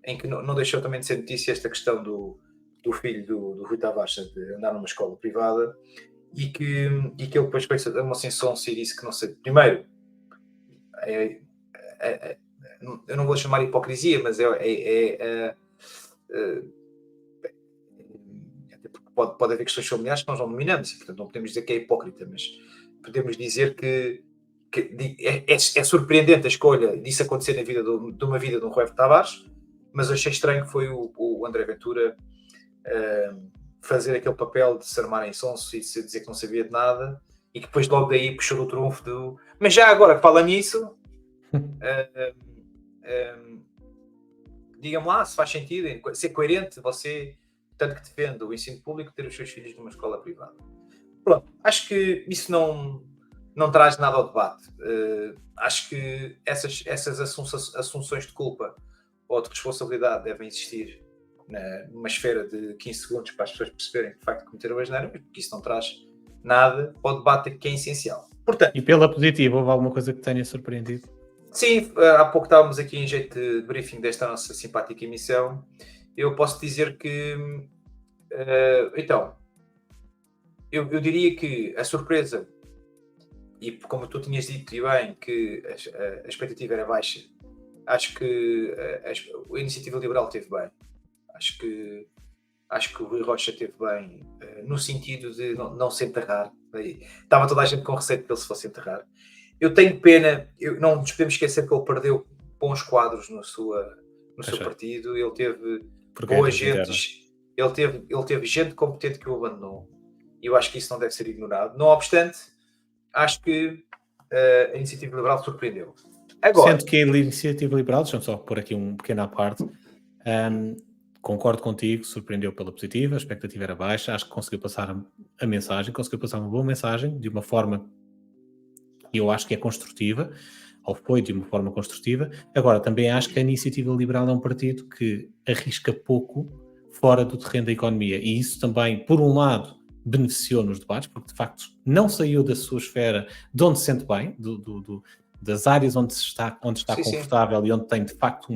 em que não deixou também de ser notícia esta questão do filho do Rui Tavares de andar numa escola privada, e que ele depois fez uma sonsa e disse que não sei. Primeiro, eu não vou chamar hipocrisia, mas pode haver questões familiares que nós não dominamos, e, portanto não podemos dizer que é hipócrita, mas podemos dizer que é surpreendente a escolha disso acontecer na vida de uma vida de um Rui Tavares, mas achei estranho que foi o André Ventura fazer aquele papel de se armar em sonso e de dizer que não sabia de nada, e que depois logo daí puxou o trunfo do mas já agora que fala nisso, diga-me lá se faz sentido ser coerente você, tanto que defende o ensino público, ter os seus filhos numa escola privada. Pronto, acho que isso não traz nada ao debate. Acho que essas assunções de culpa ou de responsabilidade devem existir numa esfera de 15 segundos para as pessoas perceberem que de facto cometeram a asneira, porque isso não traz nada ao debate que é essencial. Portanto, E pela positiva, houve alguma coisa que tenha surpreendido? sim, há pouco estávamos aqui em jeito de briefing desta nossa simpática emissão. Eu posso dizer que então, eu diria que a surpresa, e como tu tinhas dito e bem, que a expectativa era baixa, acho que a Iniciativa Liberal teve bem. Acho que o Rui Rocha teve bem, no sentido de não se enterrar. Estava toda a gente com receio que ele se fosse enterrar. Eu tenho pena, não nos podemos esquecer que ele perdeu bons quadros no seu partido. Ele teve boa gente, ele teve gente competente que o abandonou. E eu acho que isso não deve ser ignorado. Não obstante, acho que a Iniciativa Liberal surpreendeu. Agora, sendo que a Iniciativa Liberal, deixa-me só pôr aqui um pequeno à parte, concordo contigo, surpreendeu pela positiva, a expectativa era baixa, acho que conseguiu passar a mensagem, conseguiu passar uma boa mensagem, de uma forma que eu acho que é construtiva, ou foi de uma forma construtiva. Agora, também acho que a Iniciativa Liberal é um partido que arrisca pouco fora do terreno da economia, e isso também, por um lado, beneficiou nos debates, porque de facto não saiu da sua esfera de onde se sente bem, das áreas onde está sim, confortável e onde tem de facto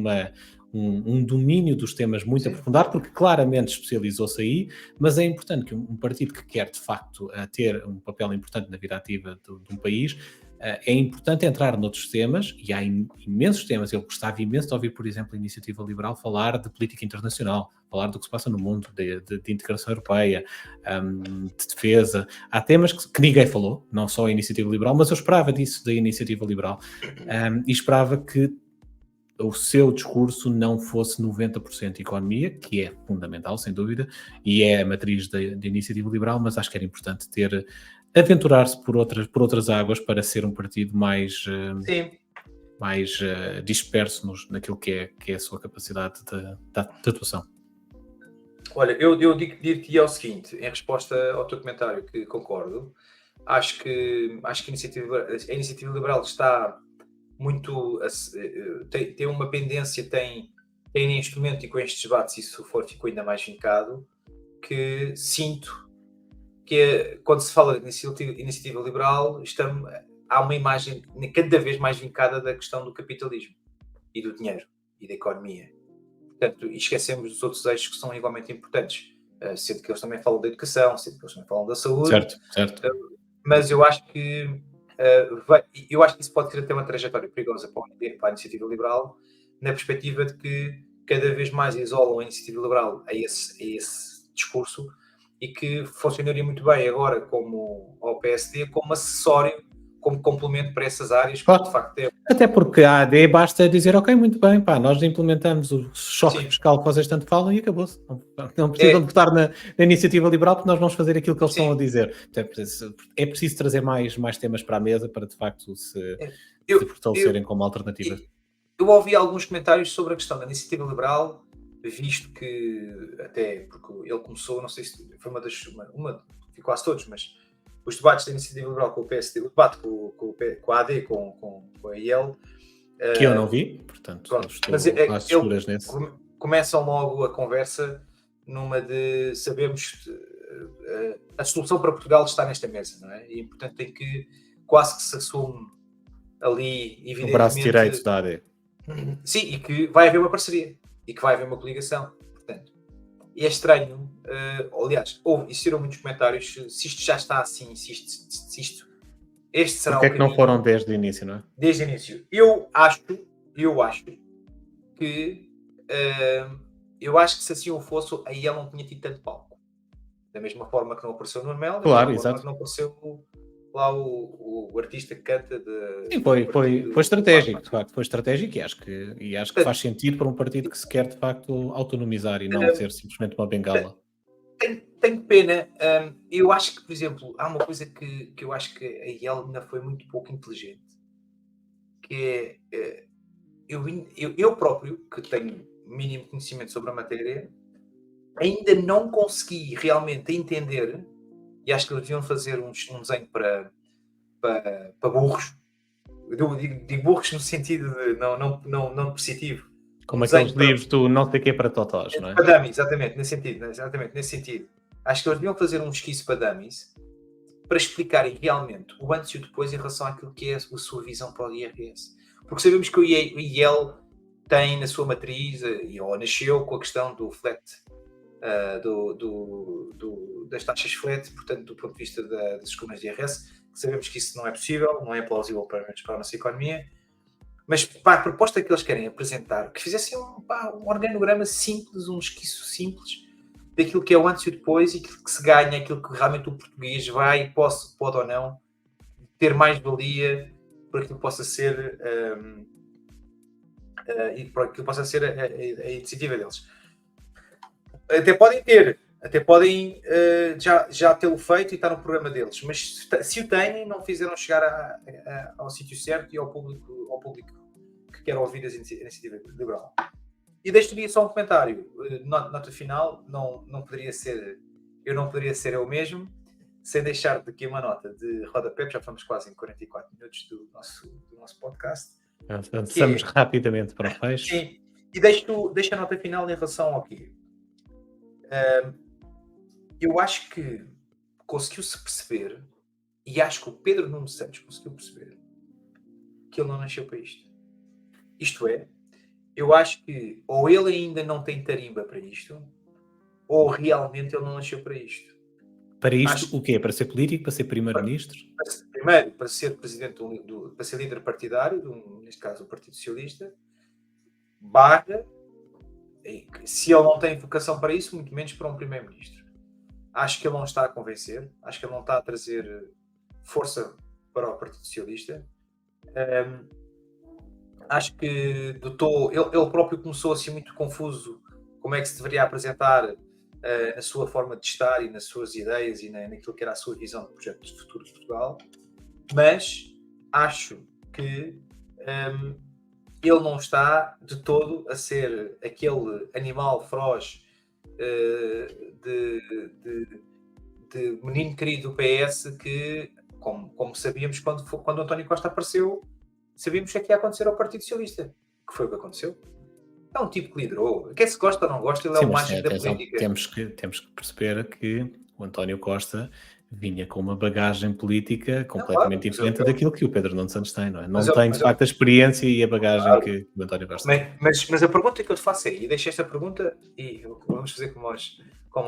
um domínio dos temas muito aprofundado, porque claramente especializou-se aí, mas é importante que um partido que quer, de facto, ter um papel importante na vida ativa de um país, é importante entrar noutros temas, e há imensos temas. Eu gostava imenso de ouvir, por exemplo, a Iniciativa Liberal falar de política internacional, falar do que se passa no mundo, de integração europeia, de defesa. Há temas que ninguém falou, não só a Iniciativa Liberal, mas eu esperava disso da Iniciativa Liberal, e esperava que o seu discurso não fosse 90% economia, que é fundamental, sem dúvida, e é a matriz da Iniciativa Liberal, mas acho que era importante aventurar-se por outras águas para ser um partido mais disperso naquilo que é a sua capacidade de atuação. Olha, eu dir-te o seguinte, em resposta ao teu comentário, que concordo, acho que a Iniciativa Liberal está muito, tem uma pendência, tem neste momento, e com estes debates isso ficou ainda mais vincado, que sinto que quando se fala de iniciativa liberal, há uma imagem cada vez mais vincada da questão do capitalismo e do dinheiro e da economia. Portanto, e esquecemos dos outros eixos que são igualmente importantes, sendo que eles também falam da educação, sendo que eles também falam da saúde. Certo. Mas eu acho que isso pode ter até uma trajetória perigosa para a iniciativa liberal, na perspectiva de que cada vez mais isolam a iniciativa liberal a esse discurso, e que funcionaria muito bem agora como ao PSD, como acessório, como complemento para essas áreas, Claro. De facto Até porque a AD basta dizer, ok, muito bem, nós implementamos o choque fiscal que vocês tanto falam e acabou-se. Não precisam de votar na Iniciativa Liberal, porque nós vamos fazer aquilo que eles estão a dizer. É preciso trazer mais temas para a mesa para, de facto, se fortalecerem como alternativa. Eu ouvi alguns comentários sobre a questão da Iniciativa Liberal, visto que, até porque ele começou, não sei se foi quase todos, mas os debates da Iniciativa Liberal com o PSD, o debate com a AD, com a IEL, que eu não vi, portanto, estou às escuras nesse. Começam logo a conversa numa de sabermos a solução para Portugal está nesta mesa, não é? E, portanto, tem que quase que se assume ali, evidentemente... O braço direito da AD. Sim, e que vai haver uma parceria, e que vai haver uma coligação, portanto. E é estranho, aliás, existiram muitos comentários, se isto já está assim, se isto este será porque é que não foram desde o início, não é? Desde o início. Eu acho que se assim o fosse, aí ele não tinha tido tanto palco. Da mesma forma que não apareceu no Armel, claro, mesma exato. forma que não apareceu lá o artista que canta de... Sim, foi estratégico, de facto, foi estratégico, e acho que faz sentido para um partido que se quer, de facto, autonomizar e não ser simplesmente uma bengala. Tenho pena. Eu acho que, por exemplo, há uma coisa que eu acho que a IEL ainda foi muito pouco inteligente, que é eu próprio, que tenho mínimo conhecimento sobre a matéria, ainda não consegui realmente entender, e acho que eles deviam fazer um desenho para burros. Eu digo burros no sentido de não positivo. Como aqueles livros do não sei o que para totós, não é? Para dummies, exatamente nesse sentido. Acho que eles deviam fazer um esquiço para dummies para explicarem realmente o antes e o depois em relação àquilo que é a sua visão para o IRS. Porque sabemos que o IEL tem na sua matriz, ou nasceu com a questão do flat, das taxas flat, portanto, do ponto de vista das escolas de IRS, que sabemos que isso não é possível, não é plausível para a nossa economia. Mas para a proposta que eles querem apresentar, que fizessem um organograma simples, um esquiço simples daquilo que é o antes e o depois, e aquilo que se ganha, aquilo que realmente o português pode ou não ter mais valia por aquilo que possa ser e por aquilo que possa ser a iniciativa deles. Até podem já tê-lo feito e estar no programa deles, mas se o têm, não fizeram chegar ao sítio certo e ao público que quer ouvir a iniciativa liberal. E deixo-lhe só um comentário, nota final, não poderia ser eu mesmo, sem deixar aqui uma nota de rodapé, já estamos quase em 44 minutos do nosso podcast. Avançamos rapidamente para o fecho. Sim, e deixo a nota final em relação ao quê? Eu acho que conseguiu-se perceber, e acho que o Pedro Nuno Santos conseguiu perceber, que ele não nasceu para isto. Isto é, eu acho que ou ele ainda não tem tarimba para isto, ou realmente ele não nasceu para isto. Para isto, Acho o quê? Para ser político? Para ser primeiro-ministro? primeiro, para ser presidente para ser líder partidário, neste caso o Partido Socialista, barra, se ele não tem vocação para isso, muito menos para um primeiro-ministro. Acho que ele não está a convencer, acho que ele não está a trazer força para o Partido Socialista. Acho que ele próprio começou assim muito confuso como é que se deveria apresentar na sua forma de estar e nas suas ideias e naquilo que era a sua visão de projeto de futuro de Portugal, mas acho que ele não está de todo a ser aquele animal feroz de menino querido do PS que, como sabíamos quando António Costa apareceu, sabíamos o que é que ia acontecer ao Partido Socialista, que foi o que aconteceu. É um tipo que liderou. Quer se gosta ou não gosta, ele é Sim, o mas mágico da atenção, política. temos que perceber que o António Costa vinha com uma bagagem política completamente diferente daquilo que o Pedro Nuno Santos tem, não é? Não tem, de facto, a experiência e a bagagem que o António Costa tem. Mas a pergunta que eu te faço é, e deixo esta pergunta, e vamos fazer como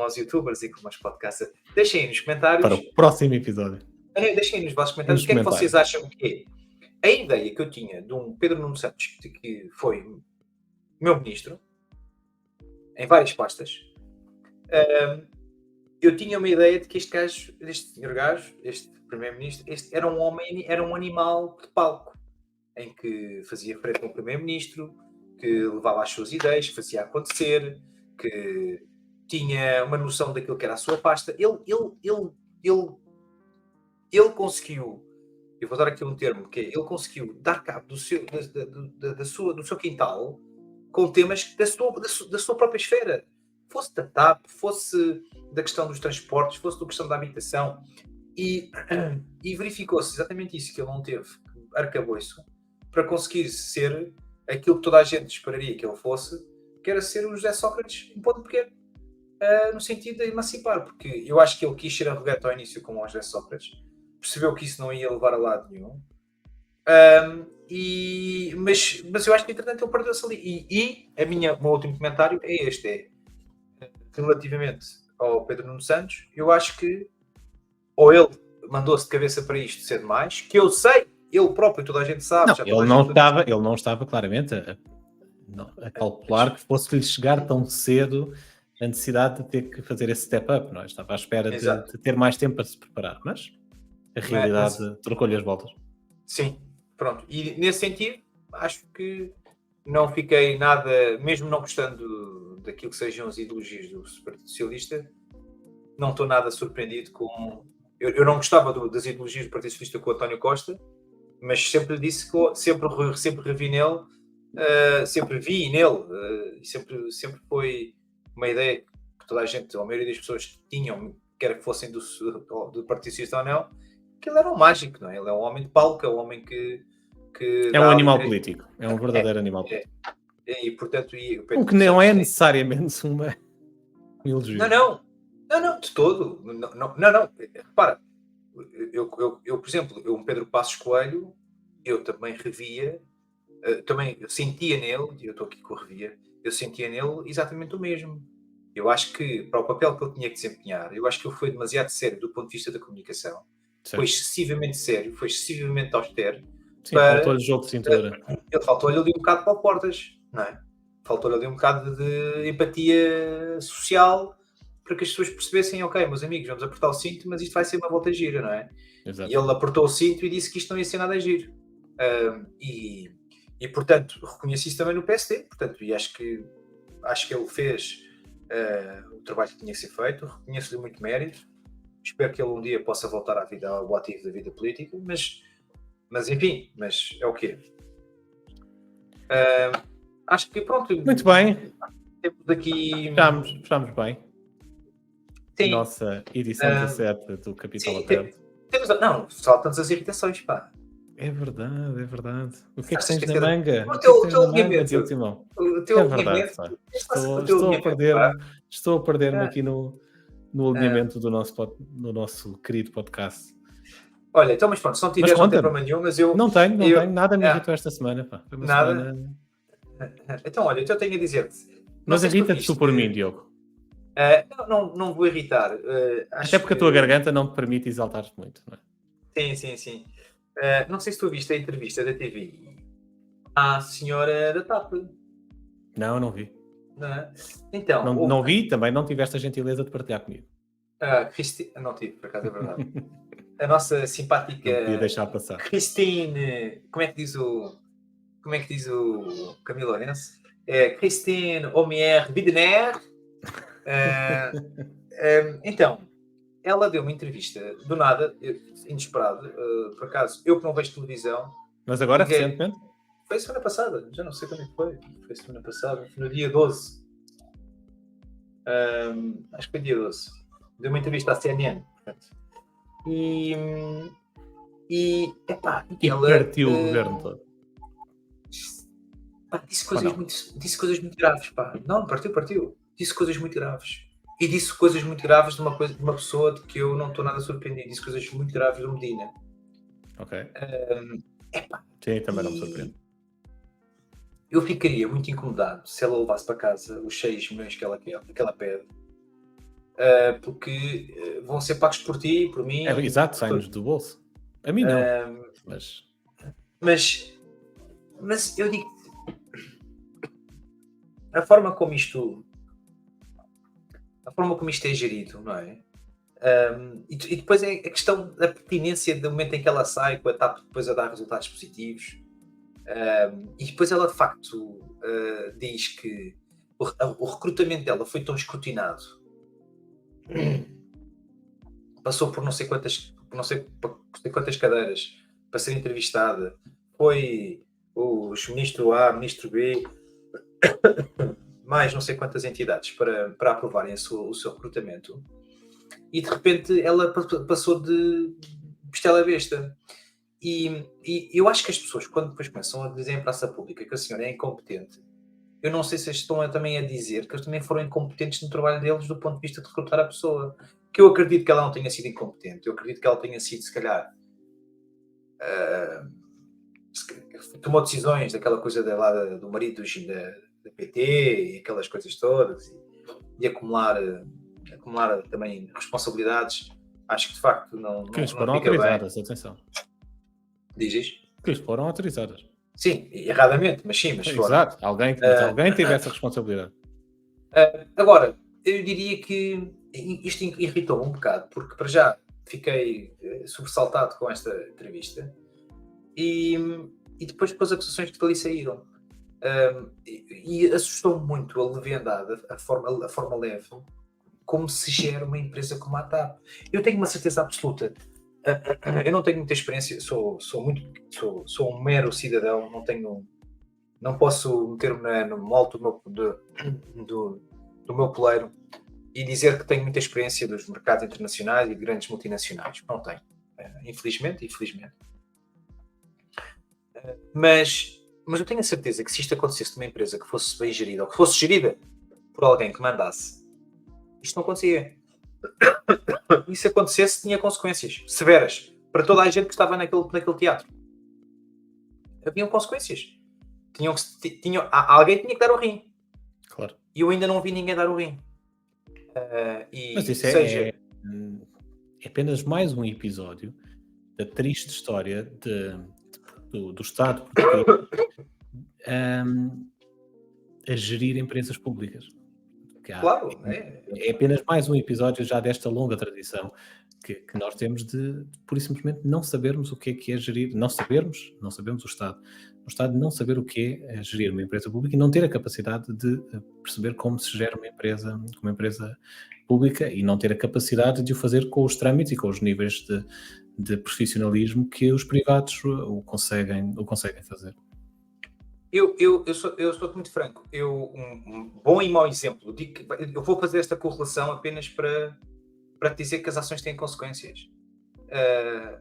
aos youtubers e como aos podcasts, deixem aí nos comentários. Para o próximo episódio. Deixem aí nos vossos comentários o que é que vocês acham que é. A ideia que eu tinha de um Pedro Nuno Santos, que foi meu ministro, em várias pastas, eu tinha uma ideia de que este senhor gajo, este primeiro-ministro, era um homem, era um animal de palco, em que fazia frente com o primeiro-ministro, que levava as suas ideias, que fazia acontecer, que tinha uma noção daquilo que era a sua pasta. Ele conseguiu, eu vou dar aqui um termo, que é, ele conseguiu dar cabo do seu quintal com temas da sua própria esfera. Fosse da TAP, fosse da questão dos transportes, fosse da questão da habitação. E verificou-se exatamente isso, que ele não teve arcabouço para conseguir ser aquilo que toda a gente esperaria que ele fosse, que era ser o José Sócrates em ponto pequeno, no sentido de emancipar, porque eu acho que ele quis ser arrogante ao início como o José Sócrates, percebeu que isso não ia levar a lado nenhum, mas eu acho que entretanto ele perdeu-se ali. E o meu último comentário é este, relativamente ao Pedro Nuno Santos, eu acho que ou ele mandou-se de cabeça para isto cedo demais, que eu sei, ele próprio, toda a gente sabe. Ele não estava claramente a calcular que fosse-lhe chegar tão cedo a necessidade de ter que fazer esse step up, não é? Estava à espera de ter mais tempo para se preparar, mas a realidade trocou-lhe as voltas. Sim, pronto. E nesse sentido, acho que não fiquei nada, mesmo não gostando daquilo que sejam as ideologias do Partido Socialista, não estou nada surpreendido com... Eu não gostava das ideologias do Partido Socialista com o António Costa, mas sempre disse que sempre revi nele, sempre vi nele, e sempre foi uma ideia que toda a gente, ou a maioria das pessoas tinham, quer que fossem do Partido Socialista ou não, que ele era um mágico, não é? Ele é um homem de palco, é um homem que é um animal político, é um verdadeiro animal político. E portanto... O que não é necessariamente um elogio. Não, de todo. Não. Repara, eu, por exemplo, um Pedro Passos Coelho, eu também revia, também sentia nele, e eu estou aqui com o revia, eu sentia nele exatamente o mesmo. Eu acho que, para o papel que ele tinha que desempenhar, eu acho que ele foi demasiado sério do ponto de vista da comunicação. Certo. Foi excessivamente sério, foi excessivamente austero. Sim, faltou-lhe jogo de cintura. Ele faltou-lhe ali um bocado para portas, não é? Faltou-lhe ali um bocado de empatia social para que as pessoas percebessem, ok, meus amigos, vamos apertar o cinto, mas isto vai ser uma volta gira, não é? Exato. E ele apertou o cinto e disse que isto não ia ser nada giro. E portanto, reconheci isso também no PSD, portanto, e acho que ele fez o trabalho que tinha que ser feito, reconheço-lhe muito mérito, espero que ele um dia possa voltar à vida, ao ativo da vida política, mas enfim, mas é o quê? Acho que pronto. Muito bem. Temos aqui... Fechamos bem. Sim. Nossa edição 17 do Capital Aberto. Não, saltam-nos as irritações, pá. É verdade. O que é que tens na manga? O teu alinhamento, Timão? É verdade, pá. Estou a perder-me aqui no alinhamento do nosso querido podcast. Olha, então, mas pronto, se não tiveres, não tem problema nenhum, mas eu... Não tenho, nada me irritou esta semana, pá. Foi uma nada. semana... Então, olha, eu tenho a dizer-te. Não Mas sei se tu irrita-te tu viste. por mim, Diogo. Não vou irritar. Até Acho porque a que. tua garganta não te permite exaltar-te muito, não é? Sim, sim, sim. Não sei se tu viste a entrevista da TV à senhora da TAP, Não, não vi. não é? Então, Não, houve não vi, também não tiveste a gentileza de partilhar comigo. Não tive, por acaso é verdade. A nossa Não podia simpática deixar passar. Christine, como é que diz o Camilo Lourenço? É Christine Omier Widener. Ah, então, ela deu uma entrevista do nada, inesperado, por acaso, eu que não vejo televisão, Mas agora, liguei. recentemente? Foi semana passada, já não sei quando é que foi. Foi semana passada, no dia 12. Acho que foi dia 12. Deu uma entrevista à CNN. Portanto. Epá, E ela partiu o governo todo. disse Ou coisas não? muito graves, pá. Não, partiu. Disse coisas muito graves. E disse coisas muito graves de uma pessoa de que eu não estou nada surpreendido. Disse coisas muito graves do Medina. Ok. Epá, Sim, também não me e surpreende. eu ficaria muito incomodado se ela levasse para casa os 6 milhões que ela quer, que ela pede. Porque vão ser pagos por ti, por mim. Exato, Por sai-nos do bolso. A mim não. Mas mas eu digo, a forma como isto é gerido, não é? E depois é a questão da pertinência do momento em que ela sai, com a TAP depois a dar resultados positivos. E depois ela de facto diz que o recrutamento dela foi tão escrutinado, passou por não sei quantas cadeiras para ser entrevistada, foi os ministro A, ministro B, mais não sei quantas entidades para aprovarem o seu recrutamento, e de repente ela passou de bestela a besta. E eu acho que as pessoas, quando depois começam a dizer em praça pública que a senhora é incompetente, eu não sei se estão também a dizer que eles também foram incompetentes no trabalho deles do ponto de vista de recrutar a pessoa. Que eu acredito que ela não tenha sido incompetente, eu acredito que ela tenha sido, se calhar, tomou decisões daquela coisa do marido da PT e aquelas coisas todas, e acumular também responsabilidades. Acho que de facto não que lhes não foram fica bem. autorizadas, atenção. Dizes? Que lhes foram autorizadas. Sim, erradamente, mas sim, mas foram. Exato. Alguém teve essa responsabilidade. Agora, eu diria que isto irritou-me um bocado, porque para já fiquei sobressaltado com esta entrevista e, depois com as acusações que dali saíram. E assustou-me muito a leviandade, a forma leve, como se gera uma empresa como a TAP. Eu tenho uma certeza absoluta. Eu não tenho muita experiência, sou um mero cidadão, não posso meter-me no alto do meu poleiro e dizer que tenho muita experiência dos mercados internacionais e de grandes multinacionais. Não tenho, infelizmente. Mas eu tenho a certeza que se isto acontecesse numa empresa que fosse bem gerida, ou que fosse gerida por alguém que mandasse, isto não acontecia. E se acontecesse, tinha consequências severas para toda a gente que estava naquele teatro. Haviam consequências. Alguém tinha que dar o rim. Claro. E eu ainda não vi ninguém dar o rim. Mas isso é apenas mais um episódio da triste história do Estado português a gerir empresas públicas. Claro, é apenas mais um episódio já desta longa tradição que nós temos de pura e simplesmente não sabermos o que é gerir, não sabemos o Estado. O Estado não saber o que é gerir uma empresa pública e não ter a capacidade de perceber como se gera uma empresa pública e não ter a capacidade de o fazer com os trâmites e com os níveis de profissionalismo que os privados o conseguem fazer. Eu sou muito franco. Um bom e mau exemplo. Eu vou fazer esta correlação apenas para te dizer que as ações têm consequências.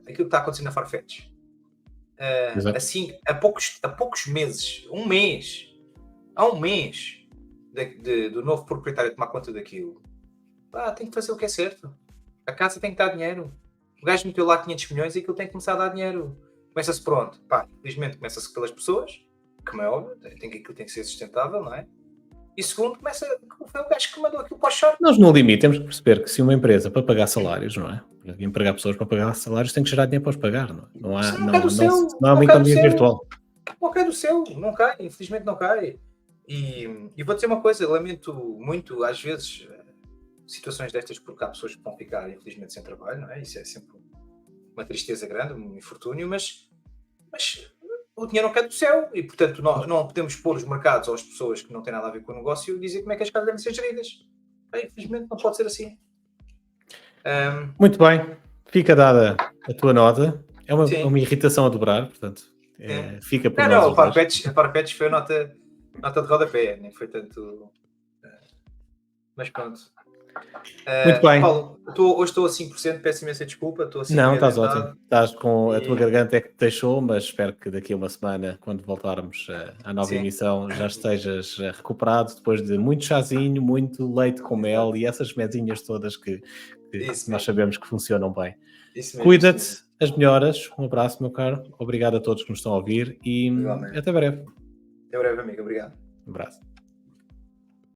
Aquilo que está acontecendo na Farfetch. Assim, há poucos meses, há um mês do novo proprietário tomar conta daquilo, tem que fazer o que é certo. A casa tem que dar dinheiro. O gajo meteu lá 500 milhões e aquilo tem que começar a dar dinheiro. Começa-se pronto. Infelizmente começa-se pelas pessoas, como é óbvio, aquilo tem que ser sustentável, não é? E segundo, foi o gajo que mandou aquilo para o short. Nós, no limite, temos que perceber que se uma empresa, para pagar salários, não é? Para empregar pessoas para pagar salários, tem que gerar dinheiro para os pagar, não é? Não há, Isso não cai do céu, não há não uma cai do economia céu. virtual. Não cai do céu, não cai, infelizmente não cai. E vou dizer uma coisa, lamento muito, às vezes, situações destas, porque há pessoas que vão ficar, infelizmente, sem trabalho, não é? Isso é sempre uma tristeza grande, um infortúnio, mas o dinheiro não cai do céu e, portanto, nós não podemos pôr os mercados ou as pessoas que não têm nada a ver com o negócio e dizer como é que as casas devem ser geridas. Infelizmente, não pode ser assim. Muito bem, fica dada a tua nota. É Sim. uma irritação a dobrar, portanto, fica por nós. Não, a Farfetch foi a nota de rodapé, nem foi tanto. Mas pronto. Muito bem. Paulo, hoje estou a 5%, peço imensa desculpa. Estou assim Não, meio estás adentado. ótimo. Estás com a tua garganta é que te deixou, mas espero que daqui a uma semana, quando voltarmos à nova Sim. emissão, já estejas recuperado depois de muito chazinho, muito leite com mel e essas mesinhas todas que nós sabemos que funcionam bem. Cuida-te, as melhoras. Um abraço, meu caro. Obrigado a todos que nos estão a ouvir e até breve. Até breve, amigo. Obrigado. Um abraço.